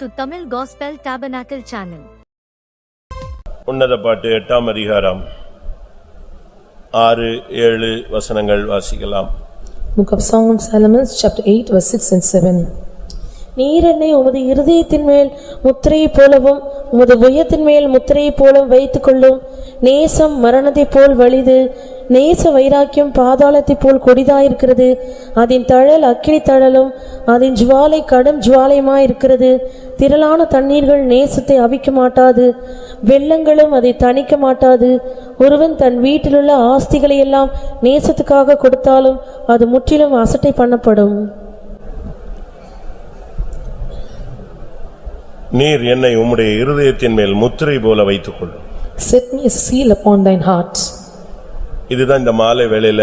to Tamil Gospel Tabernacle channel. உன்னத பாட்டு 8ஆம் அதிகாரம் 6-7 வசனங்கள் வாசிக்கலாம். Book of Song of Solomon, chapter 8, verse 6 and 7. நீர் என்னை உமது இருதயத்தின் மேல் முத்திரையை போலவும் உமது புயத்தின் மேல் முத்திரையை போலவும் வைத்துக் கொள்ளும். நேசம் மரணத்தை போல் வலிது, நேச வைராக்கியம் பாதாளத்தை போல் கொடிதாயிருக்கிறது. அதன் தழல் அக்கினி தழலும் அதன் ஜுவாலை கடும் ஜுவாலையுமாயிருக்கிறது. திரளான தண்ணீர்கள் நேசத்தை அவிக்க மாட்டாது, வெள்ளங்களும் அதை தணிக்க மாட்டாது. ஒருவன் தன் வீட்டிலுள்ள ஆஸ்திகளை எல்லாம் நேசத்துக்காக கொடுத்தாலும் அது முற்றிலும் அசட்டை பண்ணப்படும். நீர் என்னை உம்முடைய இருதயத்தின் மேல் முத்திரை போல வைத்துக் கொள்ளும். Set me as a seal upon thine heart. இதுதான் இந்த மாலை வேளையில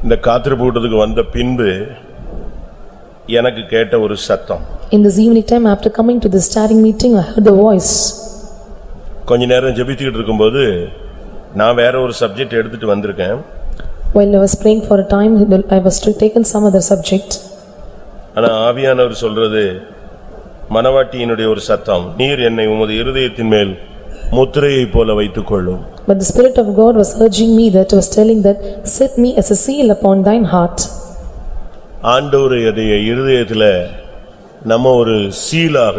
இந்த காத்திருப்பூட்டத்துக்கு வந்த பின்பு எனக்கு கேட்ட ஒரு சத்தம். In this evening time, after coming to this starting meeting, I heard the voice. கொஞ்ச நேரம் ஜெபிச்சிட்டு இருக்கும்போது நான் வேற ஒரு சப்ஜெக்ட் எடுத்துட்டு வந்திருக்கேன். While I was praying for a time, I was taken some other subject. ஆனா ஆவியானவர் சொல்றது மனவாட்டியினுடைய ஒரு சத்தம், நீர் என்னை உமது இருதயத்தின் மேல் முத்திரையை போல வைத்துக் கொள்ளும். But the Spirit of God was urging me, that was telling that set me as a seal upon thine heart. ஆண்டவருடைய இருதயத்திலே நம்ம ஒரு சீலாக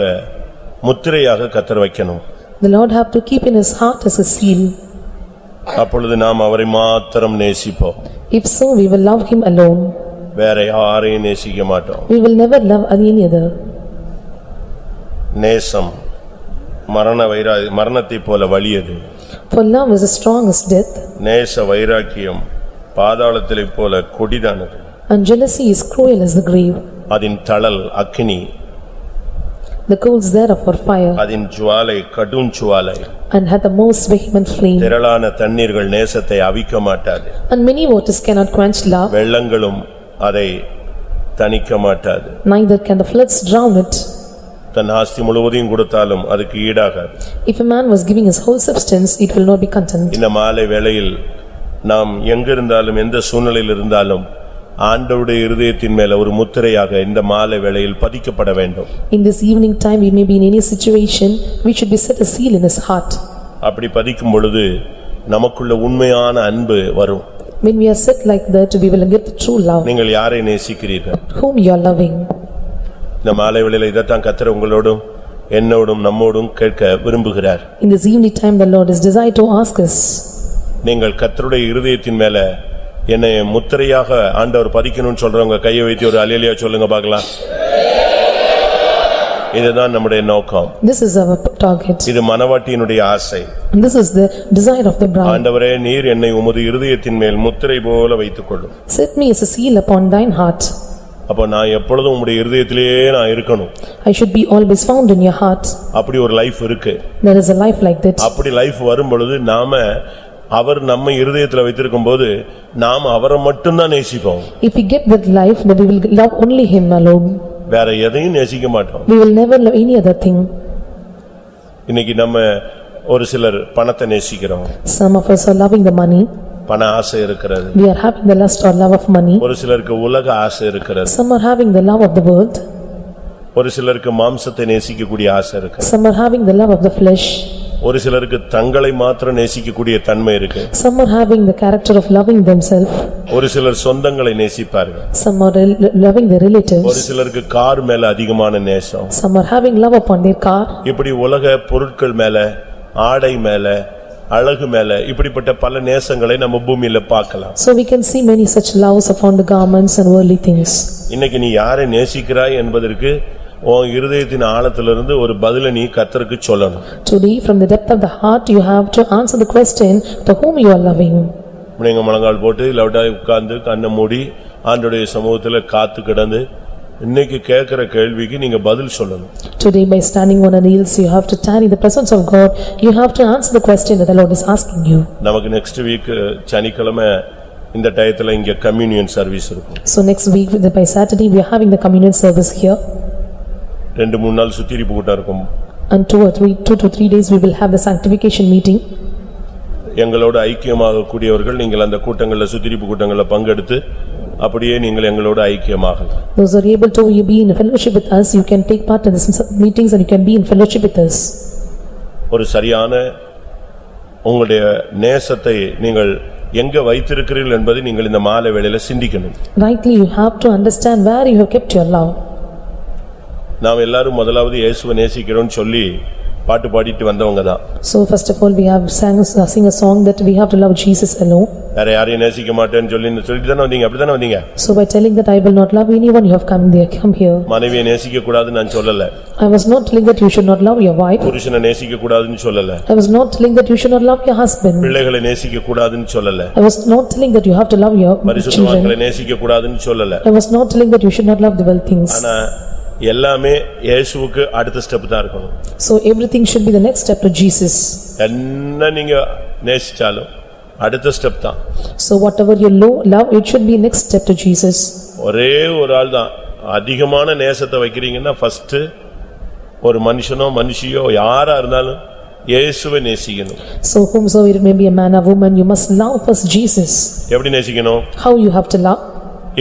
முத்திரையாக கத்தர் வைக்கணும். The Lord have to keep in his heart as a seal. அப்பொழுது நாம் அவரை மாத்திரம் நேசிப்போம். If so, we will love him alone. வேற யாரையும் நேசிக்க மாட்டோம். We will never love any other. நேசம் மரணத்தை போல வலியது. For love is as strong as death. நேச வைராக்கியம் பாதாளத்தை போல கொடிதானது. And jealousy is cruel as the grave. அதன் தழல் அக்கினி, The coals thereof are fire. அதன் ஜுவாலை கடும் ஜுவாலை. And hath the most vehement flame. திரளான தண்ணீர்கள் நேசத்தை அவிக்க மாட்டாது. And many waters cannot quench love. வெள்ளங்களும் அதை தணிக்க மாட்டாது. Neither can the floods drown it. தன் ஆஸ்தி முழுவதையும் கொடுத்தாலும் அதுக்கு ஈடாகாது. If a man was giving his whole substance, it will not be content. இந்த மாலை வேளையில் நாம் எங்க இருந்தாலும் எந்த சூழ்நிலையில் இருந்தாலும் ஆண்டவருடைய இருதயத்தின் மேல ஒரு முத்திரையாக இந்த மாலை வேளையில் பதிக்கப்பட வேண்டும். In this evening time, we may be in any situation, we should be set a seal in his heart. அப்படி பதிக்கும் பொழுது நமக்குள்ள உண்மையான அன்பு வரும். When we are set like that, we will get the true love. நீங்கள் யாரை நேசிக்கிறீர்கள்? Whom you are loving. இந்த மாலை வேளையில இதைத்தான் கர்த்தர் உங்களோடும் என்னோடும் நம்மோடும் கேட்க விரும்புகிறார். In this evening time, the Lord is desired to ask us. நீங்கள் கர்த்தருடைய இருதயத்தின் மேல என்னை முத்திரையாக ஆண்டவர் பதிக்கணும்னு சொல்றவங்க கையை வைத்து ஒரு அல்லேலூயா சொல்லுங்க பார்க்கலாம். இதுதான் நம்முடைய நோக்கம். This is our target. இது மனவாட்டியினுடைய ஆசை. And this is the desire of the bride. ஆண்டவரே, நீர் என்னை உமது இருதயத்தின் மேல் முத்திரை போல வைத்துக் கொள்ளும். Set me as a seal upon thine heart. அப்ப நான் எப்பொழுதும் உம்முடைய இருதயத்திலேயே நான் இருக்கணும். I should be always found in your heart. அப்படி ஒரு லைஃப் இருக்கு. There is a life like that. அப்படி லைஃப் வரும் பொழுது நாம அவர் நம்ம இருதயத்துல வைத்திருக்கும் போது நாம் அவரை மட்டும் தான் நேசிப்போம். If we get that life, then we will love only him alone. வேற எதையும் நேசிக்க மாட்டோம். We will never love any other thing. இன்னைக்கு நம்ம ஒரு சிலர் பணத்தை நேசிக்கிறோம். Some of us are loving the money. பண ஆசை இருக்கிறது. We are having the lust or love of money. ஒரு சிலருக்கு உலக ஆசை இருக்கிறது. Some are having the love of the world. ஒரு சிலருக்கு மாம்சத்தை நேசிக்கக்கூடிய ஆசை இருக்கு. Some are having the love of the flesh. ஒரு சிலருக்கு தங்களை மாத்திரம் நேசிக்கக்கூடிய தன்மை இருக்கு. Some are having the character of loving themselves. ஒரு சிலர் சொந்தங்களை நேசிப்பார்கள். Some are loving their relatives. ஒரு சிலருக்கு கார் மேல அதிகமான நேசம். Some are having love upon their car. இப்படி உலக பொருட்கள் மேல, ஆடை மேல, அழகு மேல இப்படிப்பட்ட பல நேசங்களை நம்ம பூமியில பார்க்கலாம். So we can see many such loves upon the garments and worldly things. இன்னைக்கு நீ யாரை நேசிக்கிறாய் என்பதற்கு உன் இருதயத்தின் ஆழத்திலிருந்து ஒரு பதிலை நீ கர்த்தருக்கு சொல்லணும். Today, from the depth of the heart, you have to answer the question to whom you are loving. நீங்க முழங்கால் போட்டு லவுடா உட்கார்ந்து கண்ணை மூடி ஆண்டவருடைய சமூகத்துல காத்து கிடந்து இன்னைக்கு கேட்கிற கேள்விக்கு நீங்க பதில் சொல்லணும். Today, by standing on your knees, you have to tarry in the presence of God. You have to answer the question that the Lord is asking you. நமக்கு next week சனிக்கிழமை இந்த டயத்துல இங்க கம்யூனியன் சர்வீஸ் இருக்கும். So next week, by Saturday, we are having the communion service here. 2-3 நாள் சுத்திரிப்பு கூட்டம் இருக்கும். And 2 to 3 days, we will have the sanctification meeting. எங்களோட ஐக்கியமாக கூடியவர்கள் நீங்கள் அந்த கூட்டங்கள்ல சுத்திரிப்பு கூட்டங்கள்ல பங்கெடுத்து அப்படியே நீங்கள் எங்களோடு ஐக்கியமாகலாம். Those are able to be in fellowship with us, you can take part in these meetings and you can be in fellowship with us. ஒரு சரியான உங்களுடைய நேசத்தை நீங்கள் எங்க வைத்திருக்கிறீர்கள் என்பதை நீங்கள் இந்த மாலை வேளையில சிந்திக்கணும். Rightly you have to understand where you have kept your love. நாம் எல்லாரும் முதலாவது இயேசுவை நேசிக்கிறோம்னு சொல்லி பாட்டு பாடிட்டு வந்தவங்க தான். So first of all we have sing a song that we have to love Jesus alone. வேற யாரையும் நேசிக்க மாட்டேன்னு சொல்லிட்டு தானே வந்தீங்க, அப்படி தானே வந்தீங்க? So by telling that I will not love anyone, you have come here. மனைவியை நேசிக்க கூடாதுன்னு நான் சொல்லல. I was not telling that you should not love your wife. புருஷனை நேசிக்க கூடாதுன்னு சொல்லல. I was not telling that you should not love your husband. பிள்ளைகளை நேசிக்க கூடாதுன்னு சொல்லல. I was not telling that you have to love your children. பரிசுத்தவான்களை நேசிக்க கூடாதுன்னு சொல்லல. I was not telling that you should not love the well things. ஆனா எல்லாமே இயேசுவுக்கு அடுத்த ஸ்டெப் தான் இருக்கணும். So everything should be the next step to Jesus. என்ன நீங்க நேசிச்சாலும் அடுத்த ஸ்டெப் தான். So whatever you love, it should be next step to Jesus. ஒரே ஒரு ஆள் தான் அதிகமான நேசத்தை வைக்கிறீங்கன்னா ஃபர்ஸ்ட் ஒரு மனுஷனோ மனுஷியோ யாரா இருந்தாலும் இயேசுவை நேசிக்கணும். So whomsoever it may be a man or woman, you must love first Jesus. எப்படி நேசிக்கணும்? How you have to love?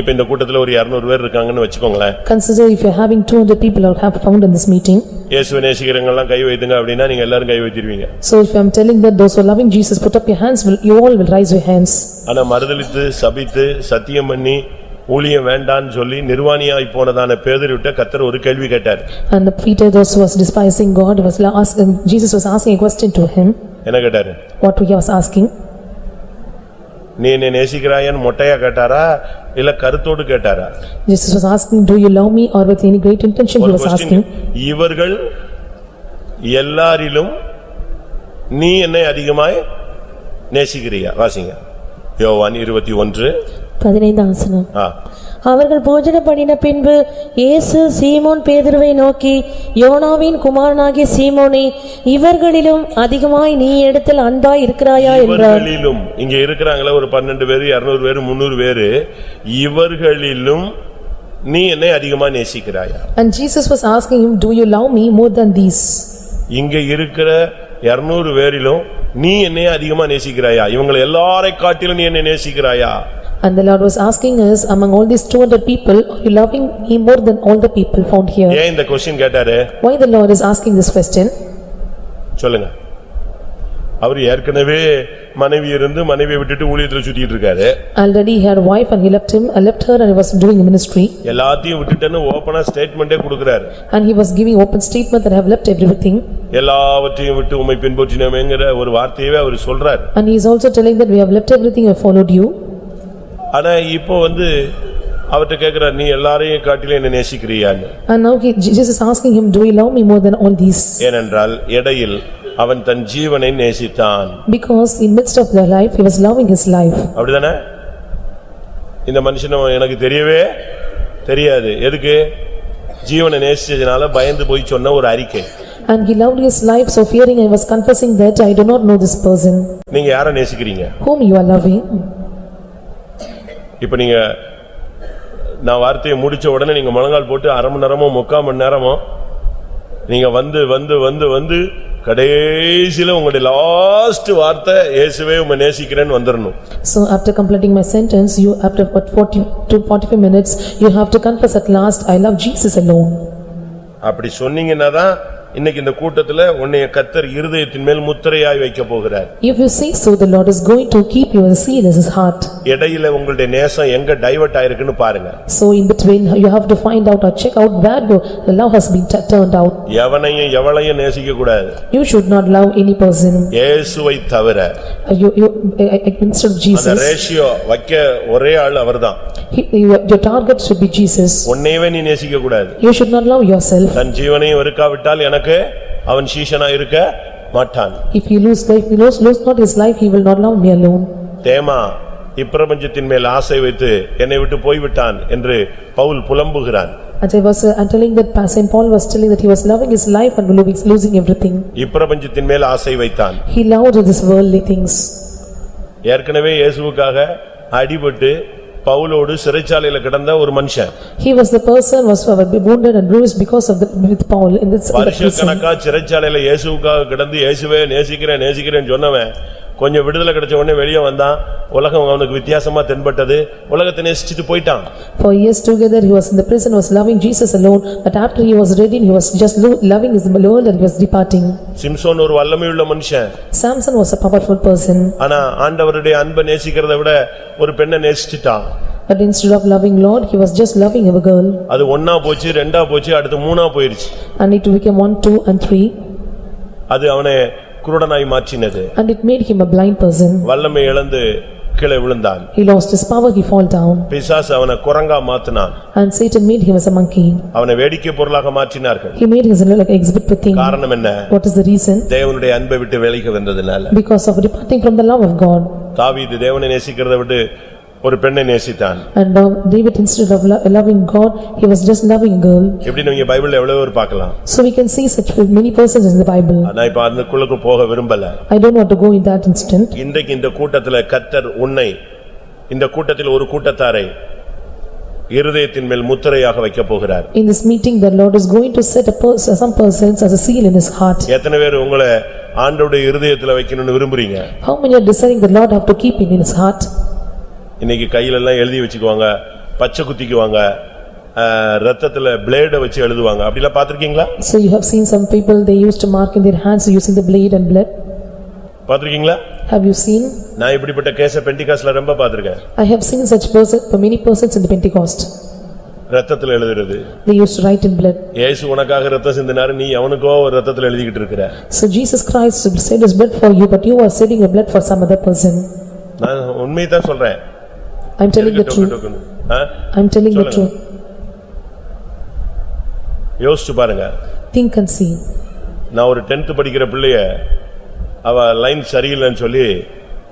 இப்ப இந்த கூட்டத்துல ஒரு 200 பேர் இருக்காங்கன்னு வெச்சுக்கோங்களேன். Consider if you are having 200 people or have found in this meeting. இயேசுவை நேசிக்கிறவங்க எல்லாம் கை வைத்துங்க அப்படினா நீங்க எல்லாரும் கை வைத்திருவீங்க. So if I am telling that those who are loving Jesus put up your hands, you all will raise your hands. ஆனா மறுதலித்து சபித்து சத்தியம் பண்ணி ஊழியம் வேண்டான்னு சொல்லி நிர்வாணியாய் போனதான பேதுருவிட்ட கர்த்தர் ஒரு கேள்வி கேட்டார். And the Peter, those who was despising God, was asking, Jesus was asking a question to him. என்ன கேட்டாரு? What he was asking? நீ என்னை நேசிக்கிறாயன்னு மொட்டையா கேட்டாரா இல்ல கருத்தோடு கேட்டாரா? Jesus was asking, do you love me, or with any great intention he was asking. இவர்கள் எல்லாரிலும் நீ என்னை அதிகமாய் நேசிக்கிறியா? வாசிங்க யோவான் 21:15. அவர்கள் போஜனம் பண்ணின பின்பு இயேசு சீமோன் பேதுருவை நோக்கி, யோனாவின் குமாரனாகிய சீமோனே, இவர்களிலும் அதிகமாய் நீ இடத்தில் அன்பாய் இருக்கிறாயா என்றார். இவர்களிலும் இங்க இருக்கிறாங்களே ஒரு 12 பேர் 200 பேர் 300 பேர், இவர்களிலும் நீ என்னை அதிகமா நேசிக்கிறாயா? And Jesus was asking him, do you love me more than these? இங்க இருக்கிற 200 பேரிலும் நீ என்னை அதிகமா நேசிக்கிறாயா? இவங்களை எல்லாரை காட்டிலும் நீ என்னை நேசிக்கிறாயா? And the Lord was asking us, among all these 200 people, are you loving me more than all the people found here? ஏன் இந்த क्वेश्चन கேட்டாரு? Why the Lord is asking this question? சொல்லுங்க. அவர் ஏற்கனவே மனைவி இருந்து மனைவியை விட்டுட்டு ஊழியத்துல சுத்திட்டு இருக்காரு. Already he had a wife and he left her and he was doing a ministry. எல்லாத்தையும் விட்டுட்டேன்னு ஓபனா ஸ்டேட்மென்ட்டே கொடுக்கிறாரு. And he was giving open statement that I have left everything. எல்லாவற்றையும் விட்டு உம்மை பின்பற்றினோம்ங்கற ஒரு வார்த்தையவே அவர் சொல்றாரு. And he is also telling that we have left everything and followed you. ஆனா இப்போ அவர்ட்ட கேக்குறார், நீ எல்லாரையும் காட்டிலும் என்னை நேசிக்கிறியான்னு. And now Jesus is asking him, do you love me more than all these? ஏனென்றால் இடையில் அவன் தன் ஜீவனை நேசித்தான். Because in midst of their life he was loving his life. அப்படிதானே? இந்த மனுஷன் எனக்கு தெரியவே தெரியாது. எதுக்கு? ஜீவனை நேசிச்சதனால பயந்து போய் சொன்ன ஒரு அறிக்கை. And he loved his life, so fearing and was confessing that I do not know this person. நீங்க யாரை நேசிக்கிறீங்க? Whom you are loving? இப்ப நீங்க நான் வார்த்தையை முடிச்ச உடனே நீங்க முழங்கால் போட்டு அரை மணி நேரமோ 3/4 மணி நேரமோ நீங்க வந்து கடைசில உங்களுடைய லாஸ்ட் வார்த்தை இயேசுவே உம்மை நேசிக்கிறேன்னு வந்துறணும். So after completing my sentence, you after 40 to 45 minutes, you have to confess at last, I love Jesus alone. அப்படி சொன்னீங்கன்னா தான் இன்னைக்கு இந்த கூட்டத்துல உன்னைய கர்த்தர் இருதயத்தின் மேல் முத்திரையாய் வைக்க போகிறார். If you say so, the Lord is going to keep you as seal as his heart. இடையில உங்களுடைய நேசம் எங்க டைவர்ட் ஆயிருக்குன்னு பாருங்க. So in between you have to find out or check out where the love has been turned out. எவனையும் எவளையும் நேசிக்க கூடாது. You should not love any person. இயேசுவை தவிர. Instead of Jesus. அந்த ரேஷியோ வைக்க ஒரே ஆள் அவர்தான். Your target should be Jesus. உன்னையவே நீ நேசிக்க கூடாது. You should not love yourself. தன் ஜீவனையும் வெறுக்காவிட்டால் எனக்கு அவன் சீஷனா இருக்க மாட்டான். If he lose not his life, he will not love me alone. தேமா இப்பிரபஞ்சத்தின் மேல் ஆசை வைத்து என்னை விட்டு போய்விட்டான் என்று Pavul புலம்புகிறான். And I was telling that Saint Paul was telling that he was loving his life and losing everything. இப்பிரபஞ்சத்தின் மேல் ஆசை வைத்தான். He loved these worldly things. ஏற்கனவே இயேசுவுக்காக அடிபட்டு பவுலோடு சிறைச்சாலையில கிடந்த ஒரு மனுஷன். He was the person was wounded and bruised because of with Paul in this prison. வருஷக்கணக்கா சிறைச்சாலையில இயேசுவுக்காக கிடந்து இயேசுவே நேசிக்கிறேன் சொன்னவன் கொஞ்சம் விடுதலை கிடைச்ச உடனே வெளியே வந்தான், உலகம் அவனுக்கு வித்தியாசமா தென்பட்டது, உலகத்தை நேசிச்சுட்டு போயிட்டான். For years together he was in the prison, was loving Jesus alone, but after he was redeemed he was just loving his Lord and he was departing. Samson ஒரு வல்லமையுள்ள மனுஷன். Samson was a powerful person. ஆனா ஆண்டவருடைய அன்பை நேசிக்கிறதை விட ஒரு பெண்ணை நேசிச்சிட்டான். But instead of loving Lord he was just loving a girl. அது ஒண்ணா போச்சு, ரெண்டா போச்சு, அடுத்து மூணா போயிருச்சு. And it became 1, 2 and 3. அது அவனை குருடனாய் மாற்றினது. And it made him a blind person. வல்லமை இழந்து கீழே விழுந்தான். He lost his power, he fall down. பிசாசு அவனை குரங்கா மாத்தினான். And Satan made him as a monkey. அவனை வேடிக்கை பொருளாக மாற்றினார்கள். He made his like exhibit with thing. காரணம் என்ன? What is the reason? தேவனுடைய அன்பை விட்டு விலகி வந்ததனால. Because of departing from the love of God. தாவீது தேவனை நேசிக்கிறதை விட்டு ஒரு பெண்ணை நேசித்தான். And now David instead of loving God he was just loving a girl. எப்படி நீங்க பைபிள்ல எவ்வளவு பேர் பார்க்கலாம். So we can see such many persons in the Bible. நான் இப்ப அதுக்குள்ள போக விரும்பல. I don't want to go in that instant. இன்றைக்கு இந்த கூட்டத்துல கர்த்தர் உன்னை இந்த கூட்டத்தில் ஒரு கூட்டத்தாரை இருதயத்தின் மேல் முத்திரையாக வைக்க போகிறார். In this meeting the Lord is going to set some persons as a seal in his heart. எத்தனை பேர் உங்களை ஆண்டவருடைய இருதயத்துல வைக்கணும்னு விரும்புறீங்க? How many are desiring the Lord have to keep in his heart? இன்னைக்கு கையில எல்லாம் எழுதி வச்சுக்குவாங்க, பச்சை குத்திக்குவாங்க, ரத்தத்துல பிளேட வச்சு எழுதுவாங்க. அப்படிலாம் பாத்திருக்கீங்களா? So you have seen some people they used to mark in their hands using the blade and blood. பாத்திருக்கீங்களா? Have you seen? நான் இப்படிப்பட்ட கேஸ பெண்டிகாஸ்ட்ல ரொம்ப பாத்திருக்கேன். I have seen such many persons in the Pentecost. ரத்தத்துல எழுதுறது. They used to write in blood. இயேசு உனக்காக ரத்தம் சிந்தினாரு, நீ அவனுக்கோ ரத்தத்துல எழுதிக்கிட்டு இருக்கற. So Jesus Christ shed his blood for you, but you are shedding your blood for some other person. நான் உண்மையை தான் சொல்றேன். I'm telling the truth. I'm telling the truth. யோசிச்சு பாருங்க. Think and see. நான் ஒரு 10th படிக்கிற பிள்ளைய அவ லைன் சரியில்லைன்னு சொல்லி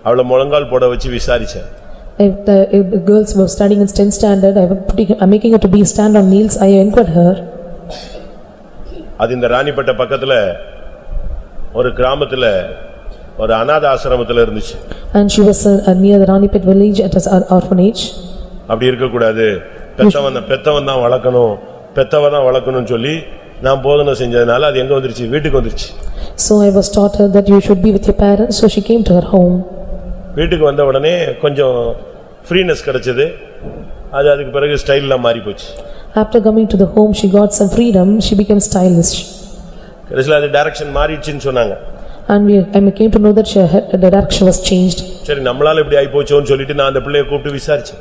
அவளை முழங்கால் போட வச்சு விசாரிச்சேன். If the girls were studying in 10th standard, I'm making her to be stand on knees. I inquired her. அது இந்த ராணிப்பேட்டை பக்கத்துல ஒரு கிராமத்துல ஒரு அநாத ஆசிரமத்துல இருந்துச்சு. And she was near the Ranipet village at an orphanage. அப்படி இருக்க கூடாது, பெத்தவன் தான் வளர்க்கணும், பெத்தவன் தான் வளர்க்கணும்னு சொல்லி நான் போதனை செஞ்சதனால அது எங்க வந்துருச்சு, வீட்டுக்கு வந்துருச்சு. So I was taught her that you should be with your parents, so she came to her home. வீட்டுக்கு வந்த உடனே கொஞ்சம் ஃப்ரீனஸ் கிடைச்சது, அது அதுக்கு பிறகு ஸ்டைல்ல மாறி போச்சு. After coming to the home she got some freedom, she became stylish. கடைசில அது டைரக்ஷன் மாறிடுச்சுன்னு சொன்னாங்க. And I came to know that the direction was changed. சரி நம்மளால இப்படி ஆயி போச்சோன்னு சொல்லிட்டு நான் அந்த பிள்ளையை கூப்பிட்டு விசாரிச்சேன்.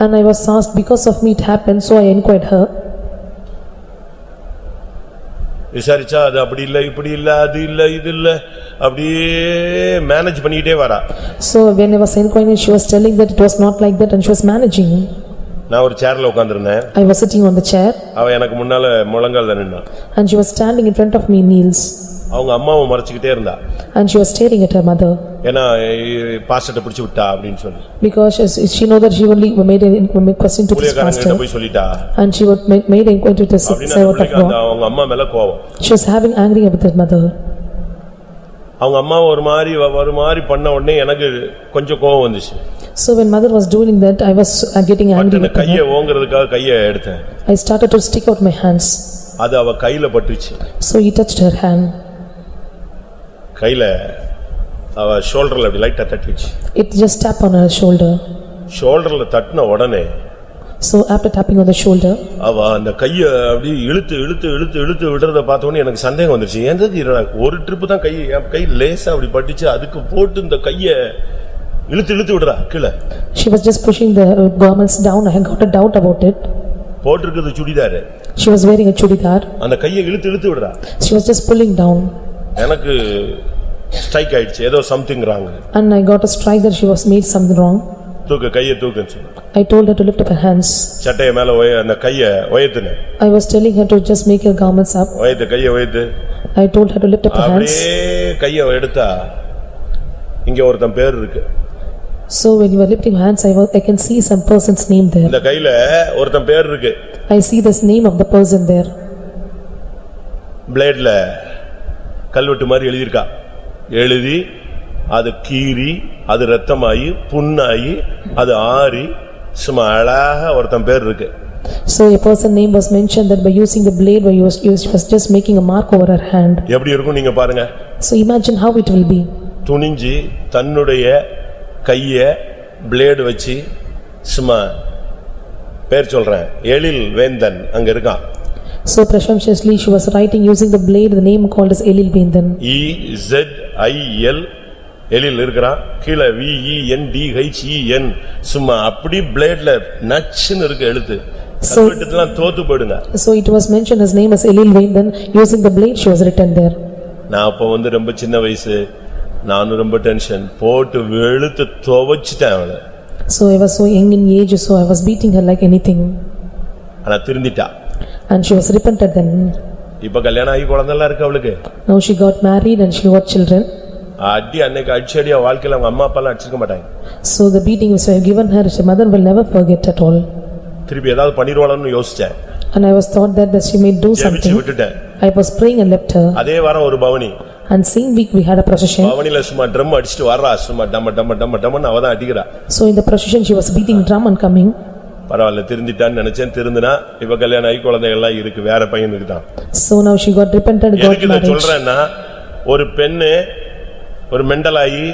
And I was asked because of me it happened, so I inquired her. விசாரிச்சா அது அப்படி இல்ல, இப்படி இல்ல, அது இல்ல, இது இல்ல, அப்படியே மேனேஜ் பண்ணிட்டே வரா. So when I was inquiring she was telling that it was not like that and she was managing. நான் ஒரு சேர்ல உட்கார்ந்திருந்தேன். I was sitting on the chair. அவ எனக்கு முன்னால முழங்கால்ல நின்னா. And she was standing in front of me kneels. அவங்க அம்மாவை மறைச்சிட்டே இருந்தா. And she was staring at her mother. ஏனா பாஸ்டர்ட்ட பிடிச்சு விட்டா அப்படினு சொல்லி. Because she know that she only made a question to this pastor. போய் சொல்லிட்டா. And she would made inquiry to the servant of God. அவங்க அம்மா மேல கோவம். She was having angry with her mother. அவங்க அம்மா ஒரு மாதிரி பண்ண உடனே எனக்கு கொஞ்சம் கோவம் வந்துச்சு. So when mother was doing that I was getting angry with her. கையை ஓங்கறதுக்காக கையை எடுத்தேன். I started to stick out my hands. அது அவ கையில பட்டுச்சு. So he touched her hand. கையில அவ ஷோல்டர்ல அப்படி லைட்டா தட்டிச்சு. It just tapped on her shoulder. ஷோல்டர்ல தட்டின உடனே So after tapping on the shoulder அவ அந்த கைய அப்படி இழுத்து விடுறத பார்த்த உடனே எனக்கு சந்தேகம் வந்துருச்சு. ஏன்டா ஒரு ட்ரிப் தான் கை லேசா அப்படி பட்டுச்சு, அதுக்கு போட்டு இந்த கைய இழுத்து விடுறா கீழே. She was just pushing the garments down. I got a doubt about it. போட்டிருக்கிறது churidar. She was wearing a chudidar. அந்த கையை இழுத்து விடுறா. She was just pulling down. எனக்கு ஸ்ட்ரைக் ஆயிடுச்சு, ஏதோ something wrong. And I got a strike that she was made something wrong. கையை தூக்குன்னு சொன்னேன். I told her to lift up her hands. சட்டைய மேல அந்த கையை உயர்த்துன. I was telling her to just make her garments up. கையை உயர்த்து. I told her to lift up her hands. அப்படியே கையை எடுத்தா இங்க ஒருத்தன் பேர் இருக்கு. So when you were lifting your hands I can see some person's name there. இந்த கையில ஒருத்தன் பேர் இருக்கு. I see this name of the person there. பிளேட்ல கல்வெட்டு மாதிரி எழுதி இருக்கா. எழுதி அது கீறி அது ரத்தமாயி புண்ணாயி அது ஆறி சும்மா அழகா ஒருத்தன் பேர் இருக்கு. So a person name was mentioned that by using the blade by was just making a mark over her hand. எப்படி இருக்கும் நீங்க பாருங்க. So imagine how it will be. துணிஞ்சு தன்னுடைய கைய பிளேடு வச்சு சும்மா பேர் சொல்றேன் எழில் வேந்தன் அங்க இருக்கான். So presumptuously she was writing using the blade, the name called as Elil Vendan. E-Z-I-L எழில் இருக்கிறான். கீழே V-E-N-D-H-E-N சும்மா அப்படி பிளேட்ல நச்சுன்னு இருக்கு எழுத்து. கல்வெட்டுலாம் தோத்து போயிடுங்க. So it was mentioned his name as Elil Vendan, using the blade she was written there. நான் அப்ப ரொம்ப சின்ன வயசு, நானும் ரொம்ப டென்ஷன் போட்டு வெளுத்து துவைச்சிட்டேன் அவளை. So I was so young in age, so I was beating her like anything. ஆனா திருந்திட்டா. And she was repented then. இப்ப கல்யாணம் ஆகி குழந்தைலாம் இருக்கு அவளுக்கு. Now she got married and she got children. அடி அன்னைக்கு அடிச்சடியா வாழ்க்கையில அவங்க அம்மா அப்பா எல்லாம் அடிச்சிருக்க மாட்டாங்க. So the beating which I have given her, her mother will never forget at all. திருப்பி ஏதாவது பண்ணிடுவாளன்னு யோசிச்சேன். And I was thought that she may do something. I was praying and left her. அதே வாரம் ஒரு பவனி. And same week we had a procession. பவனில சும்மா drum அடிச்சிட்டு வரா, சும்மா டம்ம டம்ம டம்ம டம்மன்னு அவதான் அடிக்கிறா. So in the procession she was beating drum and coming. பரவாயில்ல திருந்திட்டான்னு நினைச்சேன். திருந்தினா இப்ப கல்யாணம் ஆகி குழந்தைகள் எல்லாம் இருக்கு, வேற பையனுக்கு தான். So now she got repented, got married. சொல்றேன்னா ஒரு பெண்ணு ஒரு மெண்டலாயி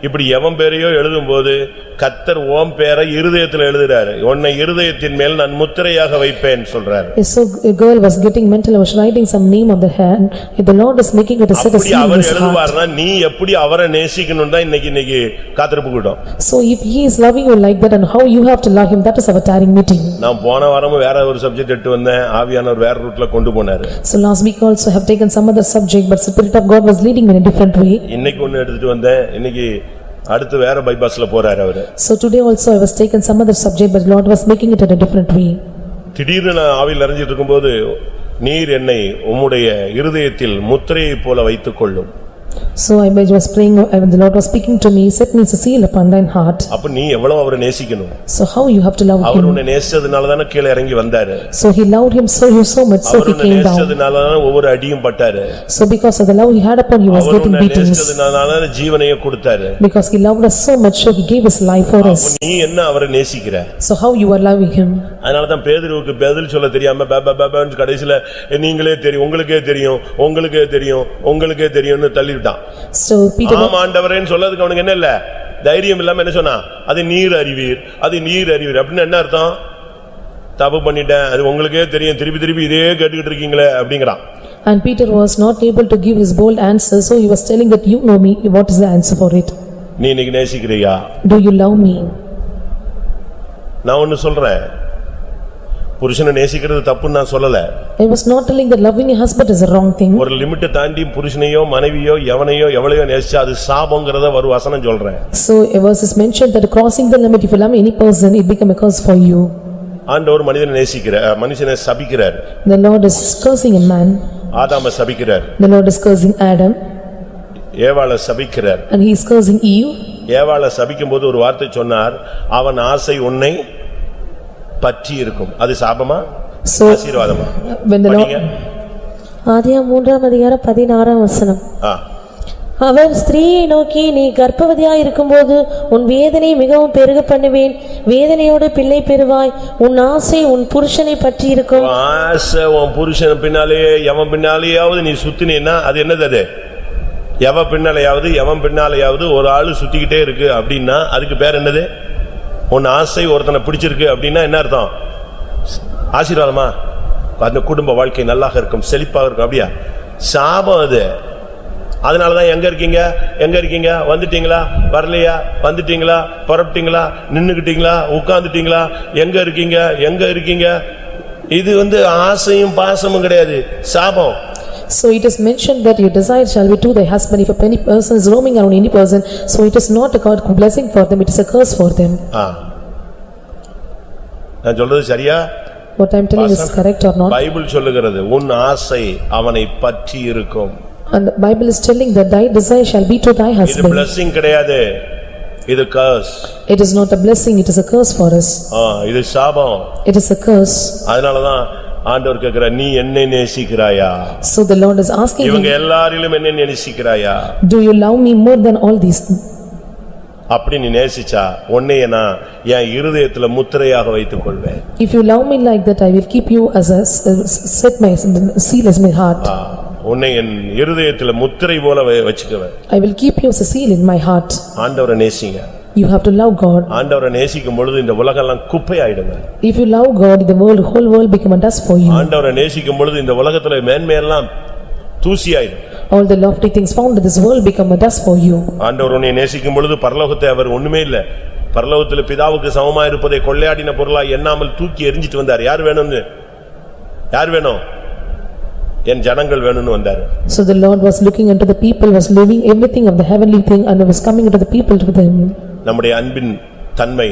இப்படி எவன் பேரையோ எழுதும்போது கர்த்தர் ஓம் பேரை இருதயத்துல எழுதுறாரு. உன்னை இருதயத்தின் மேல் நான் முத்திரையாக வைப்பேன் சொல்றாரு. So a girl was getting mental, was writing some name on the hand. If the Lord is making it a set of seal in his heart. எழுதுவார்னா நீ எப்படி அவரை நேசிக்கணும் தான் இன்னைக்கு காத்திருப்பு கூட்டம். So if he is loving you like that and how you have to love him, that is our tiring meeting. நான் போன வாரமும் வேற ஒரு சப்ஜெக்ட் எடுத்து வந்தேன், ஆவியானவர் வேற ரூட்ல கொண்டு போனாரு. So last week also I have taken some other subject, but Spirit of God was leading me in a different way. இன்னைக்கு ஒன்னு எடுத்துட்டு வந்தேன், இன்னைக்கு அடுத்து வேற பைபாஸ்ல போறாரு அவரு. So today also I was taken some other subject, but Lord was making it in a different way. திடீர்னு நான் ஆவியில் நிறைஞ்சிட்டு இருக்கும்போது நீர் என்னை உம்முடைய இருதயத்தில் முத்திரையை போல வைத்துக் கொள்ளும். So I was praying and the Lord was speaking to me, set me a seal upon thine heart. அப்ப நீ எவ்வளவு அவரை நேசிக்கணும். So how you have to love him. அவர் உன்னை நேசிச்சதுனால தான கீழ இறங்கி வந்தாரு. So he loved him so much, so he came down. நேசிச்சதுனால தான ஒவ்வொரு அடியும் பட்டாரு. So because of the love he had upon you, he was getting beatings. நேசிச்சதுனால தான ஜீவனையே கொடுத்தாரு. Because he loved us so much, so he gave his life for us. நீ என்ன அவரை நேசிக்கிற? So how you are loving him. அதனால தான் பேதுருவுக்கு பதில் சொல்ல தெரியாம பாபான்னு கடைசில நீங்களே தெரியும், உங்களுக்கே தெரியும், உங்களுக்கே தெரியும், உங்களுக்கே தெரியும்னு தள்ளிட்டான். So Peter, ஆண்டவரேன்னு சொல்லதுக்கு அவனுக்கு என்ன இல்ல, தைரியம் இல்லாம என்ன சொன்னா, அது நீர் அறிவீர், அது நீர் அறிவீர் அப்படின்னு என்ன அர்த்தம்? தப்பு பண்ணிட்டேன், அது உங்களுக்கே தெரியும், திருப்பி திருப்பி இதே கேட்டுக்கிட்டு இருக்கீங்களே அப்படிங்கறான். And Peter was not able to give his bold answer, so he was telling that you know me, what is the answer for it? நீ இன்னைக்கு நேசிக்கிறியா? Do you love me? நான் ஒன்னு சொல்றேன், புருஷனை நேசிக்கிறது தப்புன்னு நான் சொல்லல. I was not telling that loving a husband is a wrong thing. ஒரு லிமிட் தாண்டி புருஷனையோ மனைவியோ எவனையோ எவளையோ நேசிச்சா அது சாபம்ங்கறத ஒரு வசனம் சொல்றேன். So a verse is mentioned that crossing the limit, if you love any person, it become a curse for you. ஆண்டவர் மனிதனை நேசிக்கிறார், மனுஷனை சபிக்கிறார். The Lord is cursing a man. ஆதாமை சபிக்கிறார். The Lord is cursing Adam. ஏவாளை சபிக்கிறார். And he is cursing Eve. ஏவாளை சபிக்கும்போது ஒரு வார்த்தை சொன்னார், அவன் ஆசை உன்னை பற்றி இருக்கும். அது சாபமா ஆசீர்வாதமா? When the Lord ஆதியாகமம் 3ஆம் அதிகாரம் 16ஆம் வசனம். அவர் ஸ்திரீயை நோக்கி, நீ கர்ப்பவதியாய் இருக்கும்போது உன் வேதனை மிகவும் பெருக பண்ணுவேன், வேதனையோடு பிள்ளை பெறுவாய், உன் ஆசை உன் புருஷனை பற்றி இருக்கும். ஆசை உன் புருஷன் பின்னாலேயே எவன் பின்னாலேயாவது நீ சுத்தினீன்னா அது என்னது? அது எவன் பின்னாலேயாவது எவன் பின்னாலேயாவது ஒரு ஆளு சுத்திக்கிட்டே இருக்கு அப்படின்னா அதுக்கு பேர் என்னது? உன் ஆசை ஒருத்தனை பிடிச்சிருக்கு அப்படின்னா என்ன அர்த்தம்? ஆசீர்வாதமா? அந்த குடும்ப வாழ்க்கை நல்லா இருக்கும், செழிப்பாக இருக்கும். அப்படியா? சாபம் அது. அதனாலதான் எங்க இருக்கீங்க, வந்துட்டீங்களா, வரலையா, வந்துட்டீங்களா, புறப்பட்டீங்களா, நின்னுக்கிட்டீங்களா, உட்கார்ந்துட்டீங்களா, எங்க இருக்கீங்க? இது ஆசையும் பாசமும் கிடையாது, சாபம். So it is mentioned that your desire shall be to thy husband. If any person is roaming around any person, so it is not a God blessing for them, it is a curse for them. நான் சொல்றது சரியா? What I am telling is correct or not? Bible சொல்லுகிறது உன் ஆசை அவனை பற்றி இருக்கும். And the Bible is telling that thy desire shall be to thy husband. இது blessing கிடையாது, இது curse. It is not a blessing, it is a curse for us. இது சாபம். It is a curse. அதனாலதான் ஆண்டவர் கேக்குற, நீ என்னை நேசிக்கிறாயா? So the Lord is asking, இவங்க எல்லாரிலும் என்னை நேசிக்கிறாயா? Do you love me more than all these? அப்படி நீ நேசிச்சா உன்னை நான் என் இருதயத்துல முத்திரையாக வைத்துக் கொள்வேன். If you love me like that, I will keep you as a set my seal as my heart. உன்னை என் இருதயத்துல முத்திரை போல வச்சுக்குவேன். I will keep you as a seal in my heart. ஆண்டவரை நேசிங்க. You have to love God. ஆண்டவரை நேசிக்கும் பொழுது இந்த உலகம் எல்லாம் குப்பை ஆயிடுங்க. If you love God, the whole world become a dust for you. ஆண்டவரை நேசிக்கும் பொழுது இந்த உலகத்துல மேன்மை எல்லாம் தூசி ஆயிடும். All the lofty things found in this world become a dust for you. ஆண்டவர் உன்னை நேசிக்கும் பொழுது பரலோகத்தை அவர் ஒண்ணுமே இல்ல, பரலோகத்தில் பிதாவுக்கு சமமா இருப்பதை கொள்ளையாடின பொருளாய் எண்ணாமல் தூக்கி எறிஞ்சிட்டு வந்தார். யார் வேணும்னு? யார் வேணும்? என் ஜனங்கள் வேணும்னு வந்தார். So the Lord was looking unto the people, was leaving everything of the heavenly thing and was coming unto the people to them. நம்முடைய அன்பின் தன்மை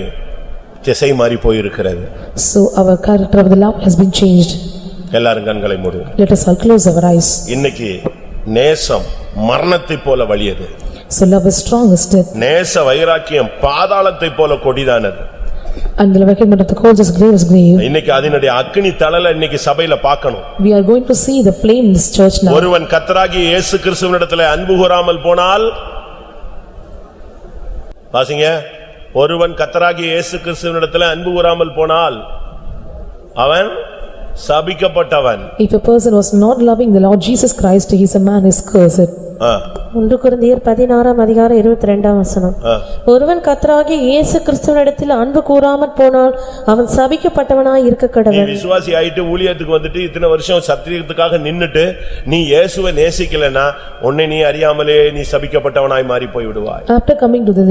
திசை மாறி போயிருக்கிறது. So our character of the love has been changed. எல்லாரும் கண்களை மூடுங்க. Let us all close our eyes. இன்னைக்கு நேசம் மரணத்தை போல வலியது. So love is strong as death. நேச வைராக்கியம் பாதாளத்தை போல கொடிதானது. And the vehement of the coals is grave as grave. இன்னைக்கு அதனுடைய அக்கினி தழலை இன்னைக்கு சபையில பார்க்கணும். We are going to see the flame in this church now. ஒருவன் கர்த்தராகிய இயேசு கிறிஸ்துவினிடத்தில் அன்பு கூராமல் போனால், வாசிங்க, ஒருவன் கர்த்தராகிய இயேசு கிறிஸ்துவினிடத்தில் அன்பு கூராமல் போனால் அவன் சபிக்கப்பட்டவன். If a person was not loving the Lord Jesus Christ, he is a man is cursed. 1 கொரிந்தியர் 16:22 ஒருவன் கர்த்தராகிய இயேசு கிறிஸ்துவினிடத்தில் அன்பு கூராமற் போனால் அவன் சபிக்கப்பட்டவனாய் இருக்க கடவன். நீ விசுவாசி ஆயிட்டு ஊழியத்துக்கு வந்துட்டு இத்தனை வருஷம் சத்தியத்துக்காக நின்னுட்டு நீ இயேசுவை நேசிக்கலனா உன்னை நீ அறியாமலே நீ சபிக்கப்பட்டவனாய் மாறி போய் விடுவாய். After coming to the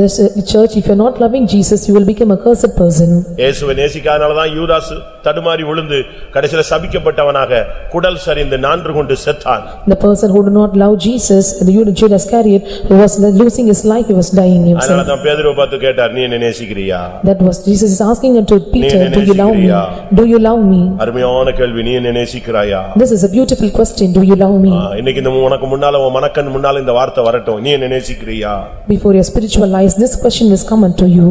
church, if you are not loving Jesus, you will become a cursed person. இயேசுவை நேசிக்காதனால தான் யூதாஸ் தடுமாறி விழுந்து கடைசில சபிக்கப்பட்டவனாக குடல் சரிந்து நான்று கொண்டு செத்தான். The person who did not love Jesus, the Judas Iscariot, who was losing his life, he was dying himself. அதனால தான் பேதுருவை பார்த்து கேட்டார், நீ என்னை நேசிக்கிறியா? That was Jesus is asking unto Peter, do you love me? Do you love me? அருமையான கேள்வி, நீ என்னை நேசிக்கிறாயா? This is a beautiful question, do you love me? இன்னைக்கு இந்த உனக்கு முன்னால உன் மனக்கண் முன்னால இந்த வார்த்தை வரட்டும், நீ என்னை நேசிக்கிறியா? Before your spiritual eyes, this question will come unto you.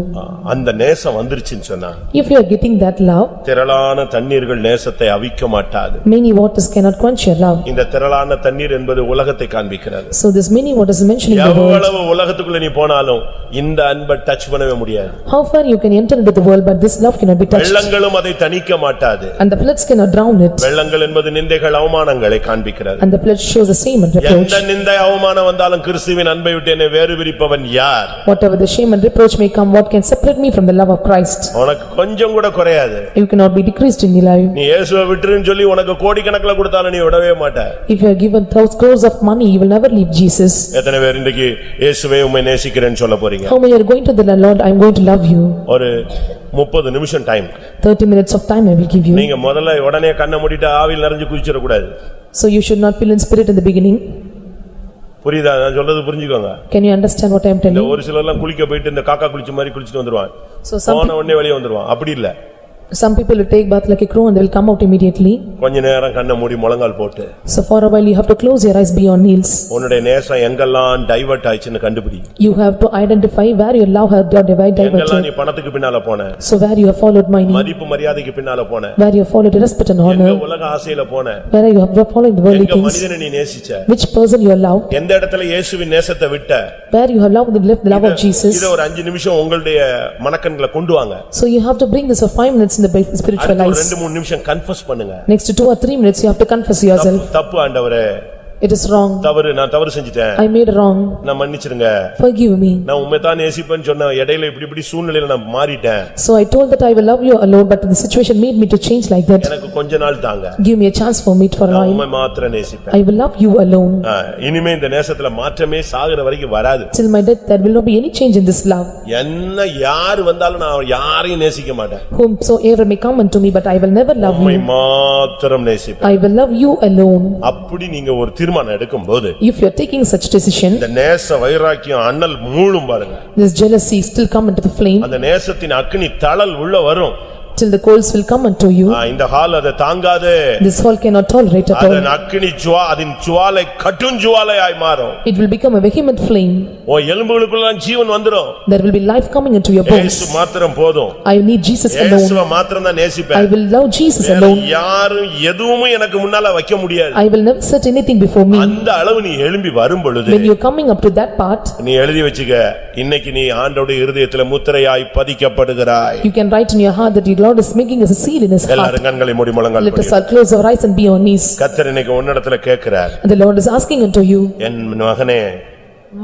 அந்த நேசம் வந்துருச்சுன்னு சொன்னா, If you are getting that love, திரளான தண்ணீர்கள் நேசத்தை அவிக்க மாட்டாது. many waters cannot quench your love. இந்த திரளான தண்ணீர் என்பது உலகத்தை காண்பிக்கிறது. So this many waters mentioning the world. எவ்வளவு உலகத்துக்குள்ள நீ போனாலும் இந்த அன்பை டச் பண்ணவே முடியாது. How far you can enter into the world, but this love cannot be touched. வெள்ளங்களும் அதை தணிக்க மாட்டாது. And the floods cannot drown it. வெள்ளங்கள் என்பது நிந்தைகள் அவமானங்களை காண்பிக்கிறது. And the flood shows the shame and reproach. எந்த நிந்தை அவமானம் வந்தாலும் கிறிஸ்துவின் அன்பை விட்டு என்னை வேறு பிரிப்பவன் யார்? Whatever the shame and reproach may come, what can separate me from the love of Christ? உனக்கு கொஞ்சம் கூட குறையாது. You cannot be decreased in your life. நீ இயேசுவை விட்டுருன்னு சொல்லி உனக்கு கோடிக்கணக்கில் கொடுத்தாலும் நீ விடவே மாட்ட. If you are given those crores of money, you will never leave Jesus. எத்தனை பேர் இன்றைக்கு இயேசுவே உம்மை நேசிக்கிறேன்னு சொல்ல போறீங்க? How many are going to the Lord, I am going to love you? ஒரு 30 நிமிஷம் time. 30 minutes of time I will give you. நீங்க முதல்ல உடனே கண்ணை மூடிட்டு ஆவியில் நிறைஞ்சு குதிச்சிர கூடாது. So you should not feel in spirit in the beginning. புரியுதா? நான் சொல்றது புரிஞ்சுக்கோங்க. Can you understand what I am telling you? ஒரு சிலர் எல்லாம் குளிக்க போயிட்டு இந்த காக்கா குளிச்ச மாதிரி குளிச்சிட்டு வந்துருவான். போன உடனே வெளியே வந்துருவான். அப்படி இல்ல. Some people will take bath like a crow and they will come out immediately. கொஞ்ச நேரம் கண்ணை மூடி முழங்கால் போட்டு. So for a while you have to close your eyes, be on knees. உன்னுடைய நேசம் எங்கெல்லாம் டைவர்ட் ஆயிச்சுன்னு கண்டுபிடி. You have to identify where your love had diverted. எங்கெல்லாம் நீ பணத்துக்கு பின்னால போன. So where you have followed money. மதிப்பு மரியாதைக்கு பின்னால போன. Where you have followed respect and honor. எங்க உலக ஆசையில போன. Where you have followed the worldly things. எங்க மனிதனை நீ நேசிச்ச. Which person you have loved. எந்த இடத்துல இயேசுவின் நேசத்தை விட்ட. Where you have loved the love of Jesus. இத ஒரு 5 நிமிஷம் உங்களுடைய மனக்கண்களை கொண்டு வாங்க. So you have to bring this for 5 minutes in the spiritual. 2-3 நிமிஷம் கன்ஃபஸ் பண்ணுங்க. Next to 2 or 3 minutes you have to confess yourself. தப்பு ஆண்டவரே. It is wrong. தவறு, நான் தவறு செஞ்சிட்டேன். I made wrong. நான் மன்னிச்சிடுங்க. Forgive me. நான் உம்மை தான் நேசிப்பேன்னு சொன்ன இடையில இப்படி சூழ்நிலையில நான் மாறிட்டேன். So I told that I will love you alone, but the situation made me to change like that. எனக்கு கொஞ்ச நாள் தாங்க. Give me a chance for me for a நான் while. உம்மை மாத்திரம் நேசிப்பேன். I will love you alone. இனிமே இந்த நேசத்துல மாற்றமே சாகுற வரைக்கும் வராது. Till my death there will not be any change in this love. என்ன யார் வந்தாலும் நான் யாரையும் நேசிக்க மாட்டேன். Whomsoever may come unto me, but I will never love உம்மை you. மாத்திரம் நேசிப்பேன். I will love you alone. அப்படி நீங்க ஒரு தீர்மானம் எடுக்கும்போது, if you are taking such decision, இந்த நேச வைராக்கியம் அனல் மூளும் பாருங்க. this jealousy still come into the flame. அந்த நேசத்தின் அக்கினி தழல் உள்ள வரும். Till the coals will come unto you. இந்த ஹால் அதை தாங்காது. This hall cannot tolerate at all. அதன் அக்கினி அதின் ஜுவாலை கடுஞ்சுவாலையாய் மாறும். It will become a vehement flame. ஓ எலும்புகளுக்குள்ள ஜீவன் வந்துரும். There will be life coming into your bones. இயேசு மாத்திரம் போதும். I need Jesus alone. இயேசுவை மாத்திரம் தான் நேசிப்பேன். I will love Jesus alone. யாரும் எதுவும் எனக்கு முன்னால வைக்க முடியாது. I will never set anything before me. அந்த அளவு நீ எழும்பி வரும் பொழுது, when you are coming up to that part, நீ எழுதி வச்சுக்க, இன்னைக்கு நீ ஆண்டவருடைய இருதயத்திலே முத்திரையாய் பதிக்கப்படுகிறாய். you can write in your heart that you Lord is making us a seal in his heart. எல்லாரும் கண்களை மூடி முழங்கால் Let us all close our eyes and be on our knees. கர்த்தர் இன்னைக்கு உன்னிடத்துல கேட்கிறார். And the Lord is asking unto you, என் மகனே,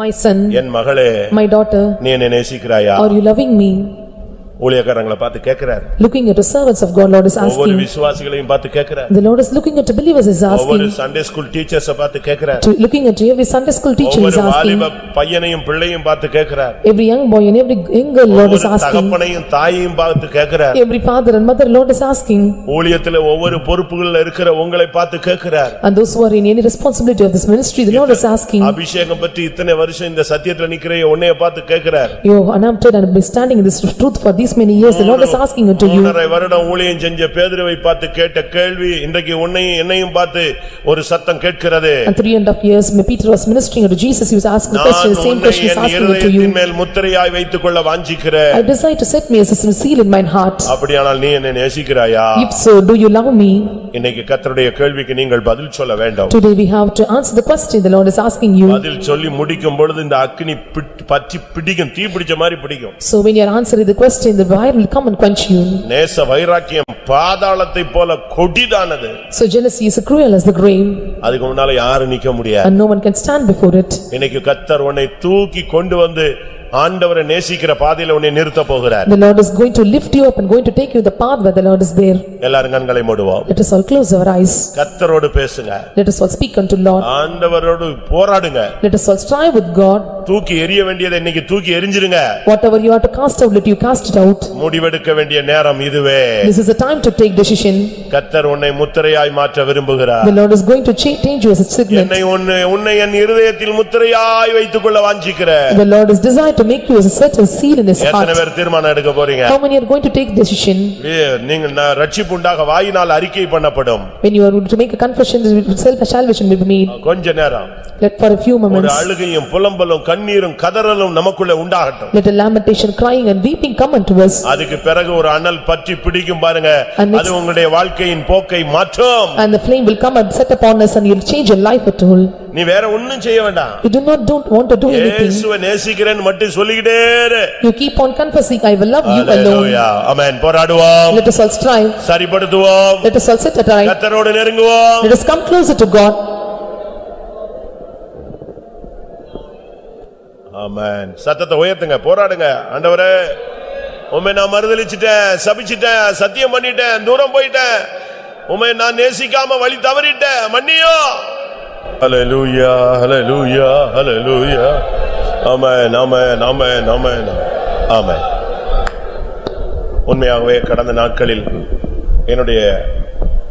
my son, என் மகளே, my daughter, நீ என்னை நேசிக்கிறாயா? are you loving me? ஊழியக்காரங்களை பார்த்து கேட்கிறார். Looking at the servants of God, Lord is ஒவ்வொரு asking. விசுவாசிகளையும் பார்த்து கேட்கிறார். The Lord is looking at the believers, is ஒவ்வொரு asking. சண்டே ஸ்கூல் டீச்சர்ஸ் பார்த்து கேட்கிறார். Looking at every Sunday school teacher, is ஒவ்வொரு asking. வாலிப பையனையும் பிள்ளையும் பார்த்து கேட்கிறார். Every young boy and every young girl, Lord is ஒவ்வொரு asking. தகப்பனையும் தாயையும் பார்த்து கேட்கிறார். Every father and mother, Lord is asking. ஊழியத்திலே ஒவ்வொரு பொறுப்புகள்ல இருக்கிற உங்களை பார்த்து கேட்கிறார். And those who are in any responsibility of this ministry, the Lord is asking. அபிஷேகம் பற்றி இத்தனை வருஷம் இந்த சத்தியத்துல நிக்கிற உன்னைய பார்த்து கேட்கிறார். You are anointed and been standing in this truth for these many years, the Lord is asking unto you. 3.5 வருடம் ஊழியம் செஞ்ச பேதுருவை பார்த்து கேட்ட கேள்வி இன்றைக்கு உன்னையும் என்னையும் பார்த்து ஒரு சத்தம் கேட்கிறது. And 3.5 years Peter was ministering unto Jesus, he was asking question, the same question is asking unto you. நான் மேல் முத்திரையாய் வைத்துக்கொள்ள வாஞ்சிக்கிறேன். I desire to set me as a seal in mine heart. அப்படியானால் நீ என்னை நேசிக்கிறாயா? If so, do you love me? இன்னைக்கு கர்த்தருடைய கேள்விக்கு நீங்கள் பதில் சொல்ல வேண்டும். Today we have to answer the question the Lord is asking you. பதில் சொல்லி முடிக்கும் பொழுது இந்த அக்கினி பற்றி பிடிக்கும், தீ பிடிச்ச மாதிரி பிடிக்கும். So when you are answering the question, the fire will come and quench you. நேச வைராக்கியம் பாதாளத்தை போல கொடிதானது. So jealousy is cruel as the grave. அதுக்கு முன்னால யாரும் நிக்க முடியாது. And no one can stand before it. இன்னைக்கு கர்த்தர் உன்னை தூக்கி கொண்டு வந்து ஆண்டவரை நேசிக்கிற பாதையில உன்னை நிறுத்த போகிறார். The Lord is going to lift you up and going to take you the path where the Lord is there. எல்லாரும் கண்களை மூடுவோம். Let us all close our eyes. கர்த்தரோடு பேசுங்க. Let us all speak unto Lord. ஆண்டவரோடு போராடுங்க. Let us all strive with God. தூக்கி எறிய வேண்டியதை இன்னைக்கு தூக்கி எறிஞ்சிருங்க. Whatever you have to cast out, let you cast it out. முடிவெடுக்க வேண்டிய நேரம் இதுவே. This is the time to take decision. கர்த்தர் உன்னை முத்திரையாய் மாற்ற விரும்புகிறார். The Lord is going to change you as a signet. என்னை உன்னை என் இருதயத்தில் முத்திரையாய் வைத்துக்கொள்ள வாஞ்சிக்கிறேன். The Lord is desired to make you as a certain seal in his heart. எத்தனை பேர் தீர்மானம் எடுக்க போறீங்க? How many are going to take decision? நீங்க ரட்சிப்பு உண்டாக வாயினால் அறிக்கை பண்ணப்படும். When you are to make a confession, self-salvation will be made. கொஞ்ச நேரம். Let for a few ஒரு moments. அழுகையும் புலம்பலும் கண்ணீரும் கதறலும் நமக்குள்ள உண்டாகட்டும். Let a lamentation, crying and weeping come unto us. அதுக்கு பிறகு ஒரு அனல் பற்றி பிடிக்கும் பாருங்க. அது உங்களுடைய வாழ்க்கையின் போக்கை மாற்றும். And the flame will come and set upon us and you'll change your life at all. நீ வேற ஒண்ணும் செய்ய வேண்டாம். You don't want to do anything. இயேசுவை நேசிக்கிறேன் மட்டும் சொல்லிக்கிட்டே இரு. You keep on confessing, I will love you alone. ஆமென். போராடுவோம். Let us all strive. சரிப்படுத்துவோம். Let us all sit at right. கர்த்தரோடு நெருங்குவோம். Let us come closer to God. ஆமென். சத்தத்தை உயர்த்துங்க, போராடுங்க. ஆண்டவரே, உம்மை நான் மறுதலிச்சிட்டேன், சபிச்சிட்டேன், சத்தியம் பண்ணிட்டேன், தூரம் போயிட்டேன். உம்மை நான் நேசிக்காம வழி தவறிட்டேன், மன்னியும். ஹல்லேலூயா, ஹல்லேலூயா, ஹல்லேலூயா. ஆமென், ஆமென், ஆமென், ஆமென், ஆமென். உண்மையாகவே கடந்த நாட்களில் என்னுடைய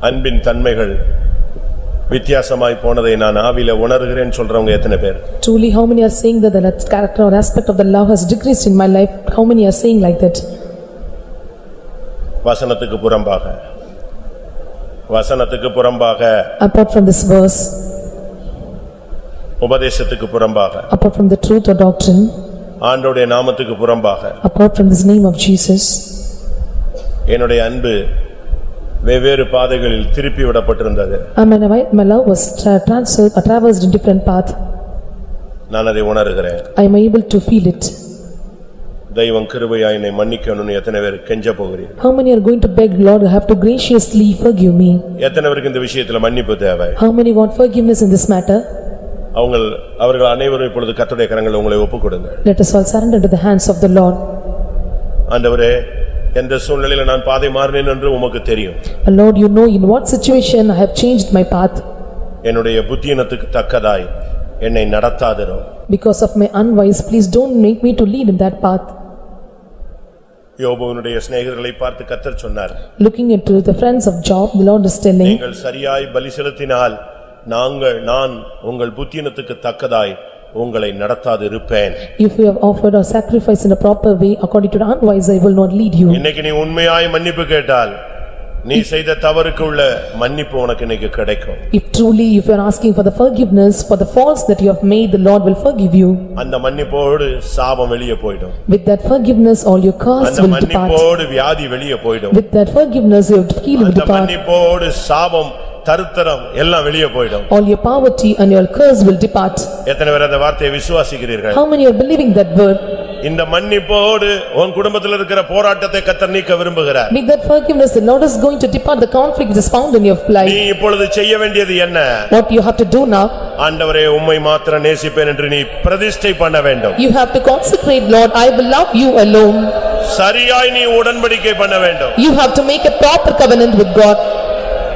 அன்பின் தன்மைகள் வித்தியாசமாய் போனதை நான் ஆவியில உணர்கிறேன் சொல்றவங்க எத்தனை பேர்? Truly, how many are saying that the character or aspect of the love has decreased in my life? How many are saying like that? வசனத்துக்கு புறம்பாக, வசனத்துக்கு புறம்பாக, apart from this verse, உபதேசத்துக்கு புறம்பாக, apart from the truth or doctrine, ஆண்டவருடைய நாமத்துக்கு புறம்பாக, apart from this name of Jesus, என்னுடைய அன்பு வெவ்வேறு பாதைகளில் திருப்பி விடப்பட்டிருந்தது. my love was traversed in different path. நான் அதை உணர்கிறேன். I am able to feel it. தெய்வம் கிருபையாய் என்னை மன்னிக்கணும்னு எத்தனை பேர் கெஞ்ச போகிறீர்கள்? How many are going to beg Lord, you have to graciously forgive me? எத்தனை பேருக்கு இந்த விஷயத்துல மன்னிப்பு தேவை? How many want forgiveness in this matter? அவர்கள் அனைவரும் இப்பொழுது கர்த்தருடைய கரங்களில் உங்களை ஒப்புக்கொடுங்கள். Let us all surrender to the hands of the Lord. ஆண்டவரே, எந்த சூழ்நிலையில நான் பாதை மாறினேன் என்று உமக்கு தெரியும். Lord, you know in what situation I have changed my path. என்னுடைய புத்தியினத்துக்கு தக்கதாய் என்னை நடத்தாதிரும். Because of my unwise, please don't make me to lead in that path. யோபுவினுடைய சிநேகிதர்களை பார்த்து கர்த்தர் சொன்னார். Looking into the friends of Job, the Lord is telling, நீங்கள் சரியாய் பலி செலுத்தினால் நான் உங்கள் புத்தியினத்துக்கு தக்கதாய் உங்களை நடத்தாது இருப்பேன். If you have offered or sacrificed in a proper way according to the unwise, I will not lead you. இன்னைக்கு நீ உண்மையாய் மன்னிப்பு கேட்டால் நீ செய்த தவறுக்கு உள்ள மன்னிப்பு உனக்கு இன்னைக்கு கிடைக்கும். If truly you are asking for the forgiveness for the faults that you have made, the Lord will forgive you. அந்த மன்னிப்போடு சாபம் வெளியே போய்டும். With that forgiveness all your curse அந்த will depart. மன்னிப்போடு வியாதி வெளியே போய்டும். With that forgiveness your healing will அந்த depart. மன்னிப்போடு சாபம் தரித்திரம் எல்லாம் வெளியே போய்டும். All your poverty and your curse will depart. எத்தனை பேர் அந்த வார்த்தையை விசுவாசிக்கிறீர்கள்? How many are believing that word? இந்த மன்னிப்போடு உன் குடும்பத்தில் இருக்கிற போராட்டத்தை கர்த்தர் நீக்க விரும்புகிறார். With that forgiveness, the Lord is going to depart the conflict which is found in your life. நீ இப்பொழுது செய்ய வேண்டியது என்ன? What you have to do now? ஆண்டவரே உம்மை மாத்திரம் நேசிப்பேன் என்று நீ பிரதிஷ்டை பண்ண வேண்டும். You have to consecrate, Lord, I will love you alone. சரியாய் நீ உடன்படிக்கை பண்ண வேண்டும். You have to make a proper covenant with God.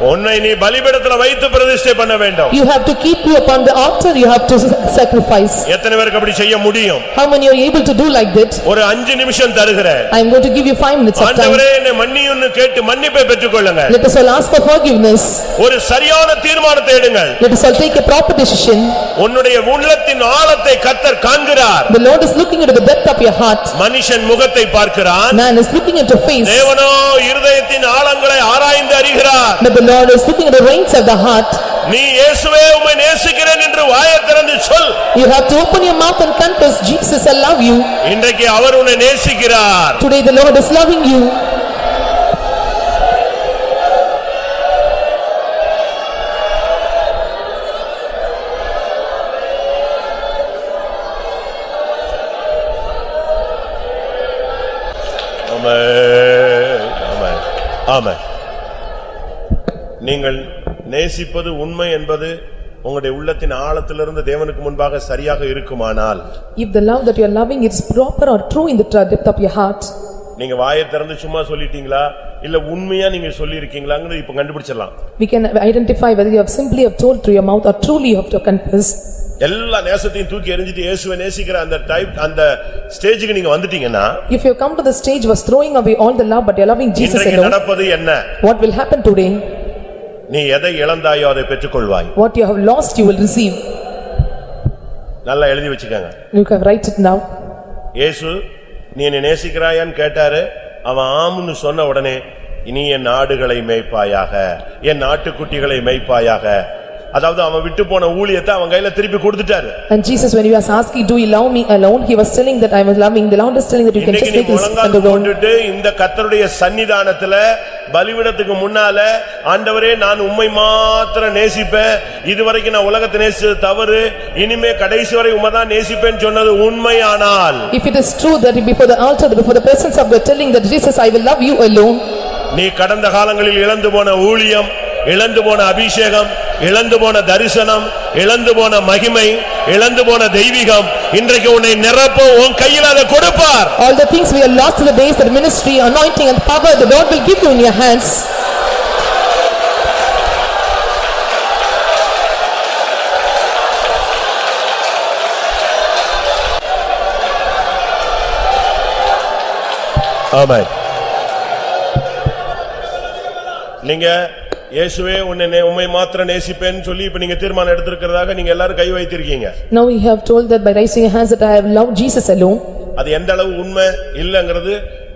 உன்னை நீ பலிபீடத்தில் வைத்து பிரதிஷ்டை பண்ண வேண்டும். You have to keep you upon the altar, you have to sacrifice. எத்தனை பேருக்கு அப்படி செய்ய முடியும்? How many are able to do like that? ஒரு 5 நிமிஷம் தருகிறேன். I am going to give you 5 minutes of time. ஆண்டவரே என்னை மன்னியும்னு கேட்டு மன்னிப்பை பெற்றுக்கொள்ளுங்க. Let us all ask for forgiveness. ஒரு சரியான தீர்மானத்தை எடுங்கள். Let us all take a proper decision. உன்னுடைய உள்ளத்தின் ஆழத்தை கர்த்தர் காண்கிறார். The Lord is looking into the depth of your heart. மனுஷன் முகத்தை பார்க்கிறான். Man is looking into face. தேவனோ இருதயத்தின் ஆழங்களை ஆராய்ந்து அறிகிறார். But the Lord is looking at the reins of the heart. நீ இயேசுவே உம்மை நேசிக்கிறேன் என்று வாயைத் திறந்து சொல். You have to open your mouth and confess, Jesus, I love you. இன்றைக்கு அவர் உன்னை நேசிக்கிறார். Today the Lord is loving you. ஆமென். ஆமென். ஆமென். நீங்கள் நேசிப்பது உண்மை என்பது உங்களுடைய உள்ளத்தின் ஆழத்திலிருந்து தேவனுக்கு முன்பாக சரியாக இருக்குமானால், If the love that you are loving is proper or true in the depth of your heart, நீங்க வாயைத் திறந்து சும்மா சொல்லிட்டீங்களா இல்ல உண்மையா நீங்க சொல்லி இருக்கீங்களாங்கிறது இப்ப கண்டுபிடிச்சிடலாம். we can identify whether you have simply have told through your mouth or truly you have to confess. எல்லா நேசத்தையும் தூக்கி எறிஞ்சிட்டு இயேசுவை நேசிக்கிற அந்த ஸ்டேஜுக்கு நீங்க வந்துட்டீங்கன்னா, If you come to the stage was throwing away all the love but you are loving Jesus இன்றைக்கு alone, நடப்பது என்ன? what will happen today? நீ எதை இழந்தாயோ அதை பெற்றுக்கொள்வாய். What you have lost you will receive. நல்லா எழுதி வச்சுக்கங்க. You can write it now. இயேசு நீ என்னை நேசிக்கிறாயான்னு கேட்டாரு. அவன் ஆம்னு சொன்ன உடனே, நீ என் ஆடுகளை மேய்ப்பாயாக, என் ஆட்டுக்குட்டிகளை மேய்ப்பாயாக. அதாவது அவன் விட்டு போன ஊழியத்தை அவன் கையில திருப்பி கொடுத்துட்டாரு. And Jesus, when he was asking, do you love me alone, he was telling that I was loving. The Lord is telling that you can just make this on the ground. இந்த கர்த்தருடைய சன்னிதானத்துல பலிபீடத்துக்கு முன்னால, ஆண்டவரே நான் உம்மை மாத்திரம் நேசிப்பேன், இதுவரைக்கும் நான் உலகத்தை நேசிச்சது தவறு, இனிமே கடைசி வரை உம்மைதான் நேசிப்பேன்னு சொன்னது உண்மையானால், If it is true that before the altar, before the presence of God telling that Jesus, I will love you alone, நீ கடந்த காலங்களில் இழந்து போன ஊழியம், இழந்து போன அபிஷேகம், இழந்து போன தரிசனம், இழந்து போன மகிமை, இழந்து போன தெய்வீகம் இன்றைக்கு உன்னை நிரப்ப உன் கையில் அதை கொடுப்பார். all the things we have lost in the days, the ministry, anointing and power, the Lord will give you in your hands. ஆமென். நீங்க இயேசுவே உம்மை மாத்திரம் நேசிப்பேன்னு சொல்லி இப்ப நீங்க தீர்மானம் எடுத்திருக்கிறதாக நீங்க எல்லாரும் கை வைத்திருக்கீங்க. Now we have told that by raising your hands that I have loved Jesus alone. அது எந்த அளவு உண்மை இல்லங்கிறது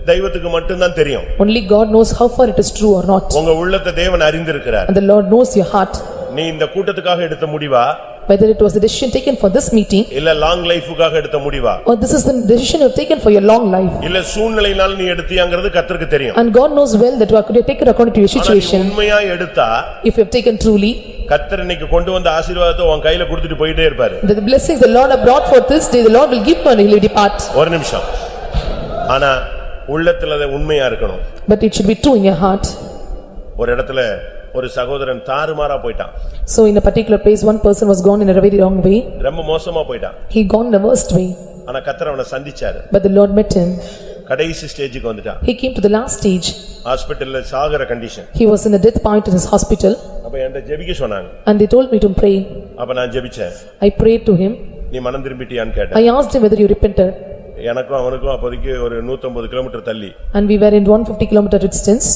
தெய்வத்துக்கு மட்டும்தான் தெரியும். Only God knows how far it is true or not. உங்க உள்ளத்தை தேவன் அறிந்திருக்கிறார். And the Lord knows your heart. நீ இந்த கூட்டத்துக்காக எடுத்த முடிவா, Whether it was the decision taken for this meeting, இல்ல லாங் லைஃபுக்காக எடுத்த முடிவா, or this is the decision you have taken for your long life. இல்ல சூழ்நிலையினால நீ எடுத்தியாங்கிறது கர்த்தருக்கு தெரியும். And God knows well that you are taken according to your situation. உண்மையா எடுத்தா, If you have taken truly, கர்த்தர் இன்னைக்கு கொண்டு வந்த ஆசீர்வாதத்தை உன் கையில கொடுத்துட்டு போயிட்டே இருப்பாரு. the blessings the Lord have brought forth this day, the Lord will give you and he will depart. ஒரு நிமிஷம். ஆனா உள்ளத்துல அது உண்மையா இருக்கணும். But it should be true in your heart. ஒரு இடத்துல ஒரு சகோதரன் தாறுமாறா போயிட்டான். So in a particular place, one person was gone in a very wrong way. ரொம்ப மோசமா போயிட்டான். He gone in the worst way. ஆனா கர்த்தர் அவனை சந்திச்சாரு. But the Lord met him. கடைசி ஸ்டேஜுக்கு வந்துட்டான். He came to the last stage. ஹாஸ்பிடல்ல சாகர condition. He was in the death point in his hospital. அப்ப என்கிட்ட ஜெபிக்க சொன்னாங்க. And they told me to pray. அப்ப நான் ஜெபிச்சேன். I prayed to him. நீ மனம் திரும்பிட்டியான்னு கேட்டேன். I asked him whether you repented. எனக்கும் அவனுக்கும் அப்போதைக்கு ஒரு 150 கிலோமீட்டர் தள்ளி. And we were in 150-kilometer distance.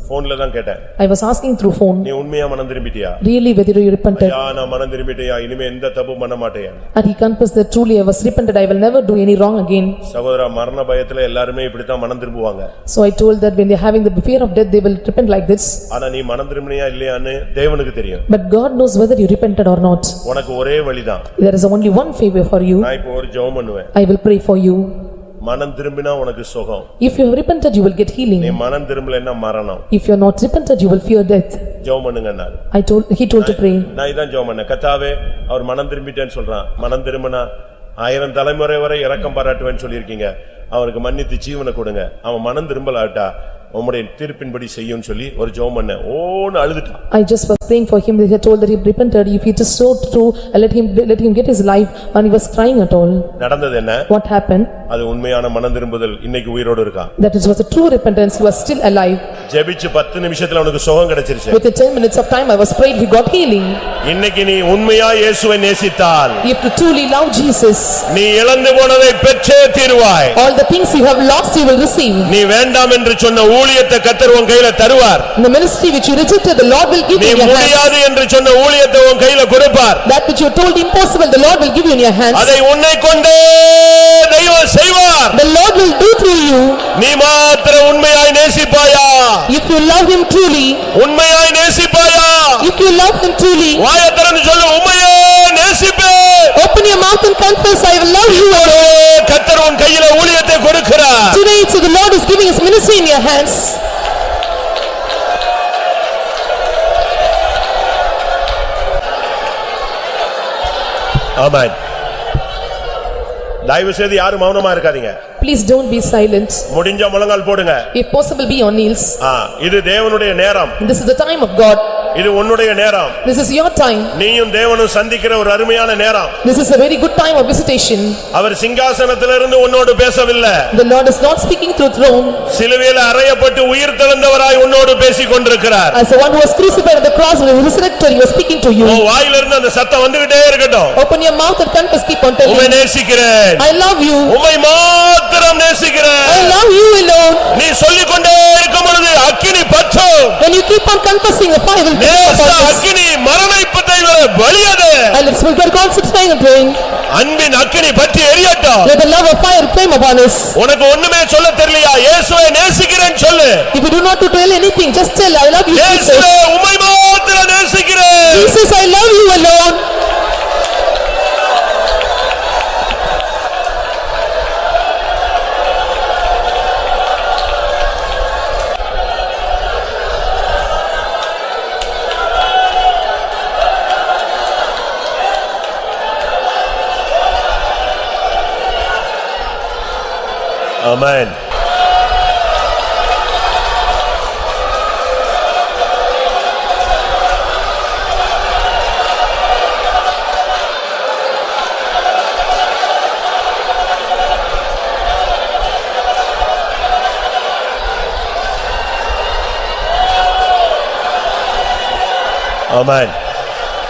போன்ல தான் கேட்டேன். I was asking through phone. நீ உண்மையா மனம் திரும்பிட்டியா? Really whether you repented? நான் மனம் திரும்பிட்டேயா, இனிமே எந்த தப்பு பண்ண மாட்டேன். And he confessed that truly I was repented, I will never do any wrong again. சகோதரா, மரண பயத்துல எல்லாரும் இப்படி தான் மனம் திரும்புவாங்க. So I told that when they are having the fear of death, they will repent like this. ஆனா நீ மனம் திரும்பினியா இல்லையான்னு தேவனுக்கு தெரியும். But God knows whether you repented or not. உனக்கு ஒரே வழிதான். There is only one favor for you. நான் இப்போ ஒரு ஜெபம் பண்ணுவேன். I will pray for you. மனம் திரும்பினா உனக்கு சுகம். If you have repented, you will get நீ healing. மனம் திரும்பலன்னா மரணம். If you are not repented, you will fear death. ஜெபம் பண்ணுங்கன்னாரு. He told to pray. நான் இதான் ஜெபம் பண்ணேன். கர்த்தாவே, அவர் மனம் திரும்பிட்டேன்னு சொல்றான். மனம் திரும்பினா 1000 தலைமுறை வரை இரக்கம் பாராட்டுவேன்னு சொல்லியிருக்கீங்க. அவனுக்கு மன்னித்து ஜீவனை கொடுங்க. அவன் மனம் திரும்பலாட்டா உம்முடைய தீர்ப்பின்படி செய்யும்னு சொல்லி ஒரு ஜெபம் பண்ணேன். ஓன்னு அழுதுட்டான். I just was praying for him. He had told that he repented. If it is so true, let him get his life. And he was crying at all. நடந்தது என்ன? What happened? அது உண்மையான மனம் திரும்புதல். இன்னைக்கு உயிரோடு இருக்கான். That was a true repentance. He was still alive. ஜெபிச்சு 10 நிமிஷத்துல அவனுக்கு சுகம் கிடைச்சிருச்சு. Within 10 minutes of time I was prayed, he got healing. இன்னைக்கு நீ உண்மையா இயேசுவை நேசித்தால், If you truly love Jesus, நீ இழந்து போனதை பெற்றே தீருவாய். all the things you have lost you will receive. நீ வேண்டாம் என்று சொன்ன ஊழியத்தை கர்த்தர் உன் கையில தருவார். The ministry which you rejected, the Lord will give நீ you in your hands. முடியாது என்று சொன்ன ஊழியத்தை உன் கையில கொடுப்பார். That which you told impossible, the Lord will give you in your hands. அதை உன்னை கொண்டே தெய்வம் செய்வார். The Lord will do through you. நீ மாத்திர உண்மையாய் நேசிப்பாயா? If you love him truly, உண்மையாய் நேசிப்பாயா? if you love him truly, வாயை திறந்து சொல்லு, உண்மையே நேசிப்பேன். open your mouth and confess, I will love you. கர்த்தர் உன் கையில ஊழியத்தை கொடுக்கிறார். Today so the Lord is giving his ministry in your hands. ஆமென். தயவு செய்து யாரும் மௌனமா இருக்காதீங்க. Please don't be silent. முடிஞ்ச முழங்கால் போடுங்க. If possible, be on knees. இது தேவனுடைய நேரம். This is the time of God. இது உன்னுடைய நேரம். This is your time. நீயும் தேவனும் சந்திக்கிற ஒரு அருமையான நேரம். This is a very good time of visitation. அவர் சிங்காசனத்திலிருந்து உன்னோடு பேசவில்லை. The Lord is not speaking through throne. சிலுவையில் அறையப்பட்டு உயிர் தெழுந்தவராய் உன்னோடு பேசிக் கொண்டிருக்கிறார். As the one who was crucified on the cross and resurrected, he was speaking to you. உன் வாயிலிருந்து அந்த சத்தம் வந்துகிட்டே இருக்கட்டும். Open your mouth and confess, keep on telling. உம்மை நேசிக்கிறேன். I love you. உம்மை மாத்திரம் நேசிக்கிறேன். I love you alone. நீ சொல்லிக்கொண்டே இருக்கும் பொழுது அக்கினி பற்றும். When you keep on confessing, the fire will burn upon us. அக்கினி மரணத்தை விட வலியது. And let's be concentrating and praying. அன்பின் அக்கினி பற்றி எரியட்டும். Let the love of fire flame upon us. உனக்கு ஒண்ணுமே சொல்ல தெரியலையா? இயேசுவை நேசிக்கிறேன்னு சொல்லு. If you do not to tell anything, just tell, I love you, Jesus. இயேசுவே உம்மை மாத்திரம் நேசிக்கிறேன். Jesus, I love you alone. Amen. Amen.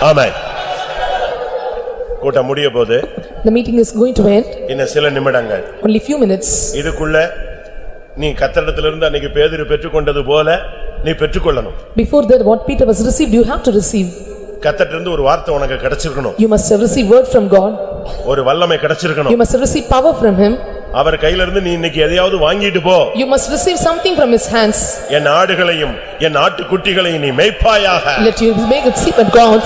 Amen. கூட்டம் முடிய போகுது. The meeting is going to end. இன்னும் சில நிமிடங்கள். Only few minutes. இதுக்குள்ள நீ கர்த்தரிடத்திலிருந்து அன்னைக்கு பேதுரு பெற்றுக்கொண்டது போல நீ பெற்றுக்கொள்ளணும். Before that, what Peter was received, you have to receive. கர்த்தரிடமிருந்து ஒரு வார்த்தை உனக்கு கிடைச்சிருக்கணும். You must have received word from God. ஒரு வல்லமை கிடைச்சிருக்கணும். You must have received power from him. அவர் கையிலிருந்து நீ இன்னைக்கு எதையாவது வாங்கிட்டு போ. You must receive something from his hands. என் ஆடுகளையும் என் ஆட்டுக்குட்டிகளையும் நீ மேய்ப்பாயாக. Let you make it sleep at God.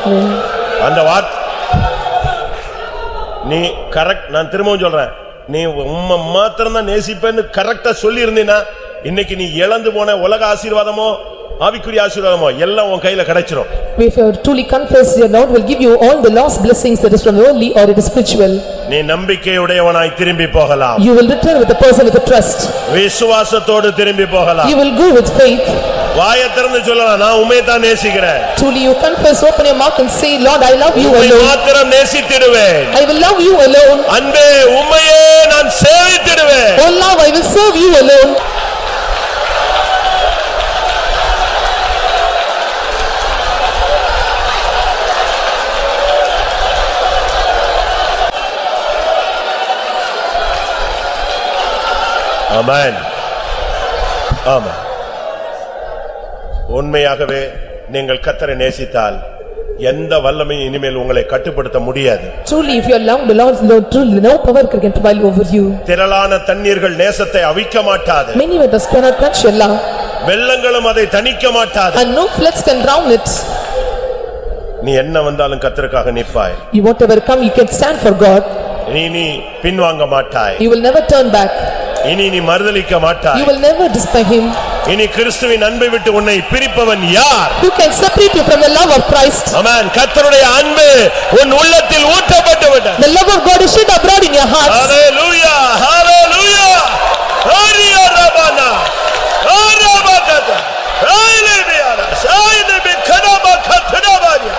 அந்த வார்த்தை நீ கரெக்ட். நான் திரும்பவும் சொல்றேன், நீ உம்மை மாத்திரம் தான் நேசிப்பேன்னு கரெக்டா சொல்லி இருந்தீனா இன்னைக்கு நீ இழந்து போன உலக ஆசீர்வாதமோ ஆவிக்குரிய ஆசீர்வாதமோ எல்லாம் உன் கையில கிடைச்சிரும். If you truly confess, your Lord will give you all the lost blessings, that is from worldly or it is spiritual. நீ நம்பிக்கையுடையவனாய் திரும்பி போகலாம். You will return with a person with a trust. விசுவாசத்தோடு திரும்பி போகலாம். You will go with faith. வாயை திறந்து சொல்லலாம், நான் உம்மை தான் நேசிக்கிறேன். Truly you confess, open your mouth and say, Lord, I love you உம்மை alone. மாத்திரம் நேசித்திடுவேன். I will love you alone. அன்பே உம்மையே நான் சேவித்திடுவேன். Oh love, I will serve you alone. ஆமென். ஆமென். உண்மையாகவே நீங்கள் கர்த்தரை நேசித்தால் எந்த வல்லமையும் இனிமேல் உங்களை கட்டுப்படுத்த முடியாது. Truly if you are loved the Lord, truly no power can prevail over you. திரளான தண்ணீர்கள் நேசத்தை அவிக்க மாட்டாது. Many waters cannot quench your love. வெள்ளங்களும் அதை தணிக்க மாட்டாது. And no floods can drown it. நீ என்ன வந்தாலும் கர்த்தருக்காக நிற்பாய். You whatever come, you can stand for God. நீ பின்வாங்க மாட்டாய். You will never turn back. இனி நீ மறுதலிக்க மாட்டாய். You will never despise him. இனி கிறிஸ்துவின் அன்பை விட்டு உன்னை பிரிப்பவன் யார்? Who can separate you from the love of Christ? ஆமென். கர்த்தருடைய அன்பு உன் உள்ளத்தில் ஊற்றப்பட்டு விட்டது. The love of God is shed abroad in your hearts. Hallelujah hallelujah. Hariya ரபனா அரபகத hallelujah சாயிதே கனபா கத்ரபாரியா.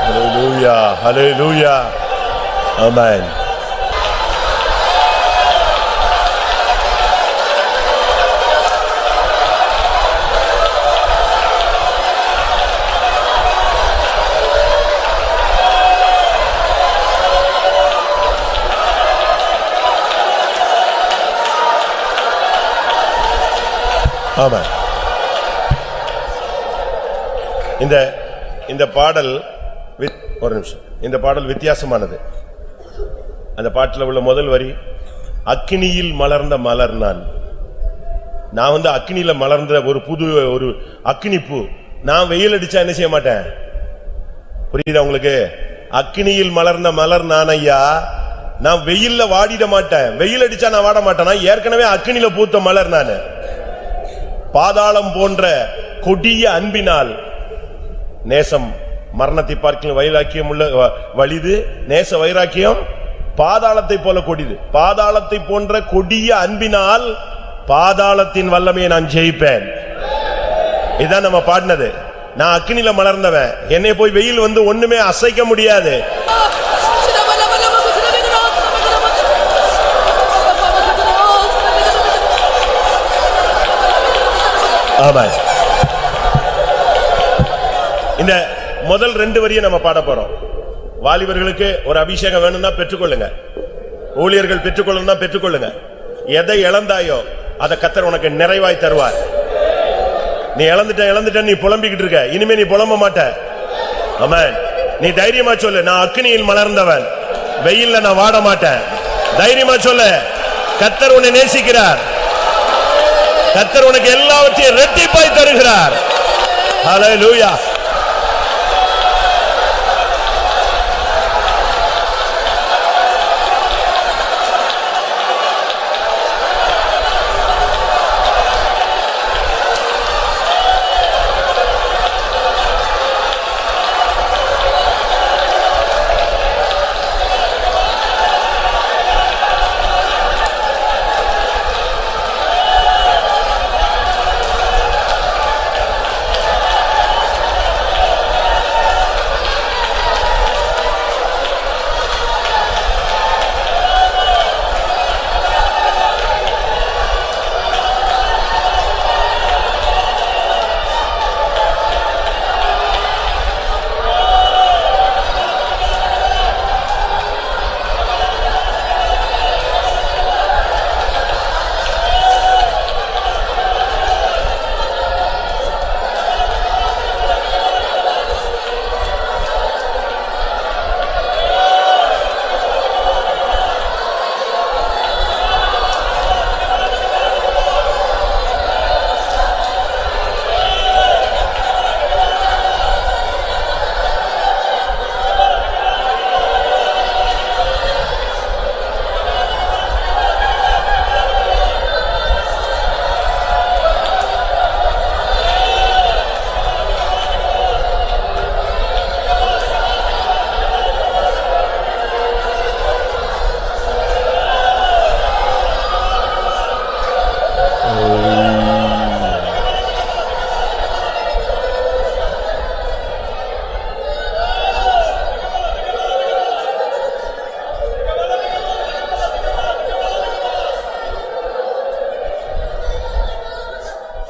Hallelujah, hallelujah, amen. Amen. இந்த பாடல் ஒரு நிமிஷம். இந்த பாடல் வித்தியாசமானது. அந்த பாட்டில் உள்ள முதல் வரி, அக்கினியில் மலர்ந்த மலர் நான். நான் அக்கினியில மலர்ந்த ஒரு புது ஒரு அக்கினி பூ. நான் வெயில் அடிச்சா என்ன செய்ய மாட்டேன், புரியுதா உங்களுக்கு? அக்கினியில் மலர்ந்த மலர் நான் ஐயா. நான் வெயில்ல வாடிட மாட்டேன். வெயில் அடிச்சா நான் வாட மாட்டேன். நான் ஏற்கனவே அக்கினியில பூத்த மலர் நான். பாதாளம் போன்ற கொடிய அன்பினால் நேசம் மரணத்தை பார்க்கும் வைராக்கியம் உள்ள வலிது, நேச வைராக்கியம் பாதாளத்தை போல கொடிது. பாதாளத்தை போன்ற கொடிய அன்பினால் பாதாளத்தின் வல்லமையை நான் ஜெயிப்பேன். இதான் நம்ம பாடினது. நான் அக்கினில மலர்ந்தவன். என்னை போய் வெயில் ஒண்ணுமே அசைக்க முடியாது. ஆமாம். இந்த முதல் 2 வரியை நம்ம பாட போறோம். வாலிபர்களுக்கு ஒரு அபிஷேகம் வேணும்னா பெற்றுக்கொள்ளுங்க. ஊழியர்கள் பெற்றுக்கொள்ளணும்னா பெற்றுக்கொள்ளுங்க. எதை இழந்தாயோ அதை கர்த்தர் உனக்கு நிறைவாய் தருவார். நீ இழந்துட்ட நீ புலம்பிக்கிட்டு இருக்க, இனிமே நீ புலம்ப மாட்ட. ஆமென். நீ தைரியமா சொல்லு, நான் அக்கினியில் மலர்ந்தவன், வெயில்ல நான் வாட மாட்டேன். தைரியமா சொல்லு, கர்த்தர் உன்னை நேசிக்கிறார். கர்த்தர் உனக்கு எல்லாவற்றையும் இரட்டிப்பாய் தருகிறார். ஹல்லேலூயா.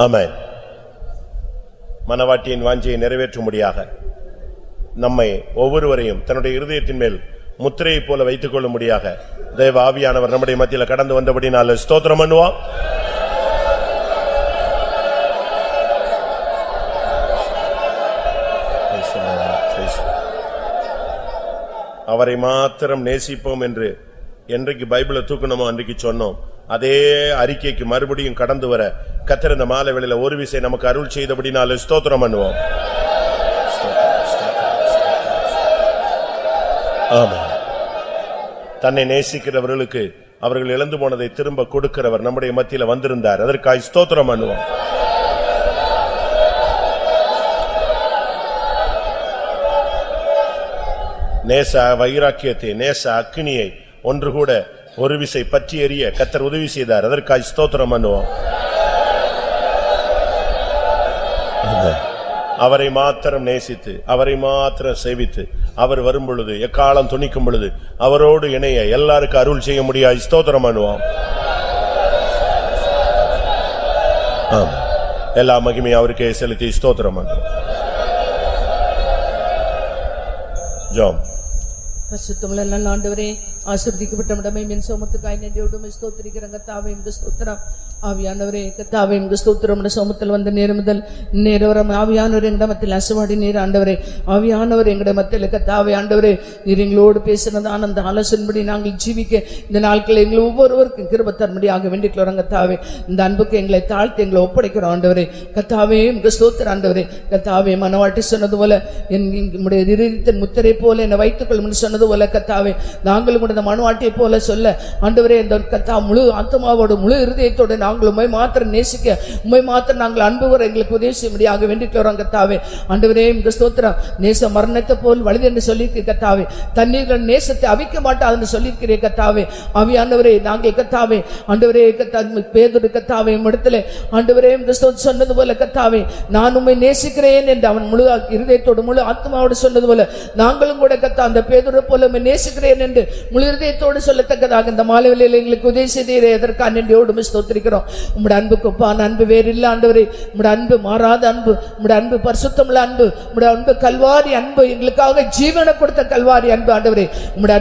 ஆமென். மனவாட்டியின் வாஞ்சையை நிறைவேற்றும்படியாக நம்மை ஒவ்வொருவரையும் தன்னுடைய இருதயத்தின் மேல் முத்திரையை போல வைத்துக் கொள்ளும்படியாக தேவ ஆவியானவர் நம்முடைய மத்தியில் கடந்து வந்தபடினால ஸ்தோத்திரம் பண்ணுவோம். அவரை மாத்திரம் நேசிப்போம் என்று என்றைக்கு பைபிளை தூக்கணுமோ அன்றைக்கு சொன்னோம். அதே அறிக்கைக்கு மறுபடியும் கடந்து வர கர்த்தர் இந்த மாலை வேளையில ஒரு விசை நமக்கு அருள் செய்தபடினால ஸ்தோத்திரம் பண்ணுவோம். ஆமென். தன்னை நேசிக்கிறவர்களுக்கு அவர்கள் இழந்து போனதை திரும்ப கொடுக்கிறவர் நம்முடைய மத்தியில வந்திருந்தார். அதற்காக ஸ்தோத்திரம் பண்ணுவோம். நேச வைராக்கியத்தை, நேச அக்கினியை ஒன்று கூட ஒரு விசை பற்றி எறிய கர்த்தர் உதவி செய்தார். அதற்காக ஸ்தோத்திரம் பண்ணுவோம். அவரை மாத்திரம் நேசித்து, அவரை மாத்திரம் சேவித்து, அவர் வரும் பொழுது, எக்காலம் துணிக்கும் பொழுது அவரோடு இணைய எல்லாருக்கும் அருள் செய்ய முடியாது. ஸ்தோத்திரம் பண்ணுவோம். எல்லா மகிமையும் அவருக்கே செலுத்தி ஸ்தோத்திரம் பண்ணுவோம். ஜெபம். பரிசுத்தமுள்ள நல்ல ஆண்டவரே, ஆசீர்வதிக்கப்பட்ட இடமே மின் சோமத்துக்காய் நன்றியோடு ஸ்தோத்திரிக்கிறேன் கர்த்தாவே. உமக்கு ஸ்தோத்திரம். ஆவியானவரே கர்த்தாவே, உமக்கு ஸ்தோத்திரம். சோமத்தில் வந்த நேரம் முதல் நேரம் ஆவியானவர் எங்கட மத்தியில் அசவாடி நீர் ஆண்டவரே. ஆவியானவர் எங்கட மத்தியில் கர்த்தாவே ஆண்டவரே, நீர் எங்களோடு பேசினதான அந்த ஆலோசனைப்படி நாங்கள் ஜீவிக்க இந்த நாட்கள் எங்களை ஒவ்வொருவருக்கும் கிருபை தரும்படியாக வேண்டிக்கிறோம் கர்த்தாவே. இந்த அன்புக்கு எங்களை தாழ்த்தி எங்களை ஒப்படைக்கிறோம் ஆண்டவரே. கர்த்தாவே உமக்கு ஸ்தோத்திரம் ஆண்டவரே. கர்த்தாவே, மனவாட்டி சொன்னது போல என்னுடைய இருதயத்தின் முத்திரை போல என்னை வைத்துக் கொள்ளும் சொன்னது போல கர்த்தாவே, நாங்களும் கூட இந்த மனவாட்டியை போல சொல்ல ஆண்டவரே, இந்த கர்த்தா முழு ஆத்மாவோடு முழு இருதயத்தோடு நாங்கள் உம்மை மாத்திரம் நேசிக்க, உம்மை மாத்திரம் நாங்கள் அன்பு வர எங்களுக்கு உதவி செய்யும்படியாக வேண்டிக்கிறோம் கர்த்தாவே. ஆண்டவரே உமக்கு ஸ்தோத்திரம். நேச மரணத்தை போல் வலிது என்று சொல்லியிருக்க கர்த்தாவே, தண்ணீர்கள் நேசத்தை அவிக்க மாட்டாதுன்னு சொல்லியிருக்கிறேன் கர்த்தாவே. ஆவியானவரே, நாங்கள் கர்த்தாவே ஆண்டவரே பேதுரு கர்த்தாவே இடத்துல ஆண்டவரே உமக்கு ஸ்தோத்திரம் சொன்னது போல கர்த்தாவே, நான் உம்மை நேசிக்கிறேன் என்று அவன் முழு இருதயத்தோடு முழு ஆத்மாவோடு சொன்னது போல நாங்களும் கூட கர்த்தா அந்த பேதுரு போல உம்மை நேசிக்கிறேன் என்று முழு இருதயத்தோடு சொல்லத்தக்கதாக இந்த மாலை வேளையில் எங்களுக்கு உதவி செய்தீரே. எதற்காக நன்றியோடு ஸ்தோத்திரிக்கிறோம். உம்முடைய அன்புக்கு ஒப்பான அன்பு வேறு இல்லை ஆண்டவரே. உம்முடைய அன்பு மாறாத அன்பு, உம்முடைய அன்பு பரிசுத்தமுள்ள அன்பு, உம்முடைய அன்பு கல்வாரி அன்பு, எங்களுக்காக ஜீவனை கொடுத்த கல்வாரி அன்பு ஆண்டவரே. உம்முடைய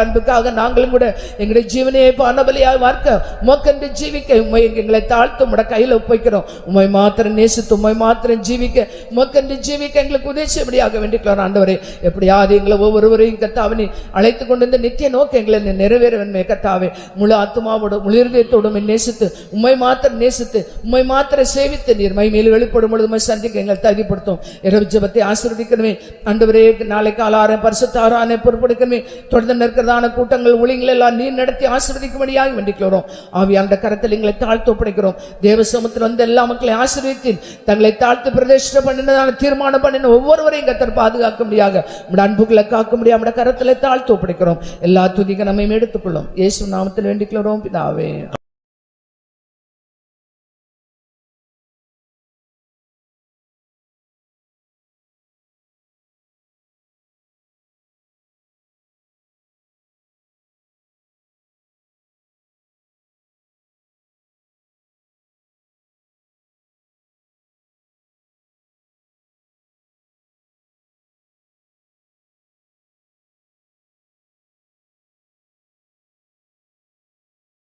அன்புக்காக நாங்களும் கூட எங்களுடைய ஜீவனையை பானபலியாக வார்க்க உமக்கென்று ஜீவிக்க உம்மை எங்களை தாழ்த்து உம்முடைய கையில் ஒப்படைக்கிறோம். உம்மை மாத்திரம் நேசித்து உம்மை மாத்திரம் ஜீவிக்க உமக்கென்று ஜீவிக்க எங்களுக்கு உதவி செய்யும்படியாக வேண்டிக்கிறோம் ஆண்டவரே. எப்படியாவது எங்களை ஒவ்வொருவரையும் கர்த்தாவே அழைத்து கொண்டு இந்த நித்திய நோக்க எங்களை நிறைவேற வேண்டுமே கர்த்தாவே. முழு ஆத்மாவோடு முழு இருதயத்தோடு நேசித்து உம்மை மாத்திரம் நேசித்து உம்மை மாத்திரம் சேவித்து நீர் மகிமையில் வெளிப்படும் பொழுது உம்மை சந்திக்க எங்களை தகுதிப்படுத்தும். இரவு ஜெபத்தை ஆசீர்வதிக்கணுமே ஆண்டவரே. நாளை கால பரிசுத்த ஆராதனை பொறுப்பெடுக்கணுமே. தொடர்ந்து நிற்கிறதான கூட்டங்கள் ஊழியங்கள் எல்லாம் நீர் நடத்தி ஆசீர்வதிக்கும்படியாக வேண்டிக்கிறோம். ஆவியானவருடைய கரத்தில் எங்களை தாழ்த்து ஒப்படைக்கிறோம். தேவ சமூகத்தில் வந்து எல்லா மக்களை ஆசீர்வதித்து தங்களை தாழ்த்து பிரதிஷ்டை பண்ணினதான தீர்மானம் பண்ணின ஒவ்வொருவரையும் கர்த்தர் பாதுகாக்கும்படியாக உம்முடைய அன்புகளை காக்கும்படியாக உம்முடைய கரத்தில் தாழ்த்து ஒப்படைக்கிறோம். எல்லா துதிக நம்மை எடுத்துக்கொள்ளும். இயேசு நாமத்தில் வேண்டிக்கிறோம் பிதாவே.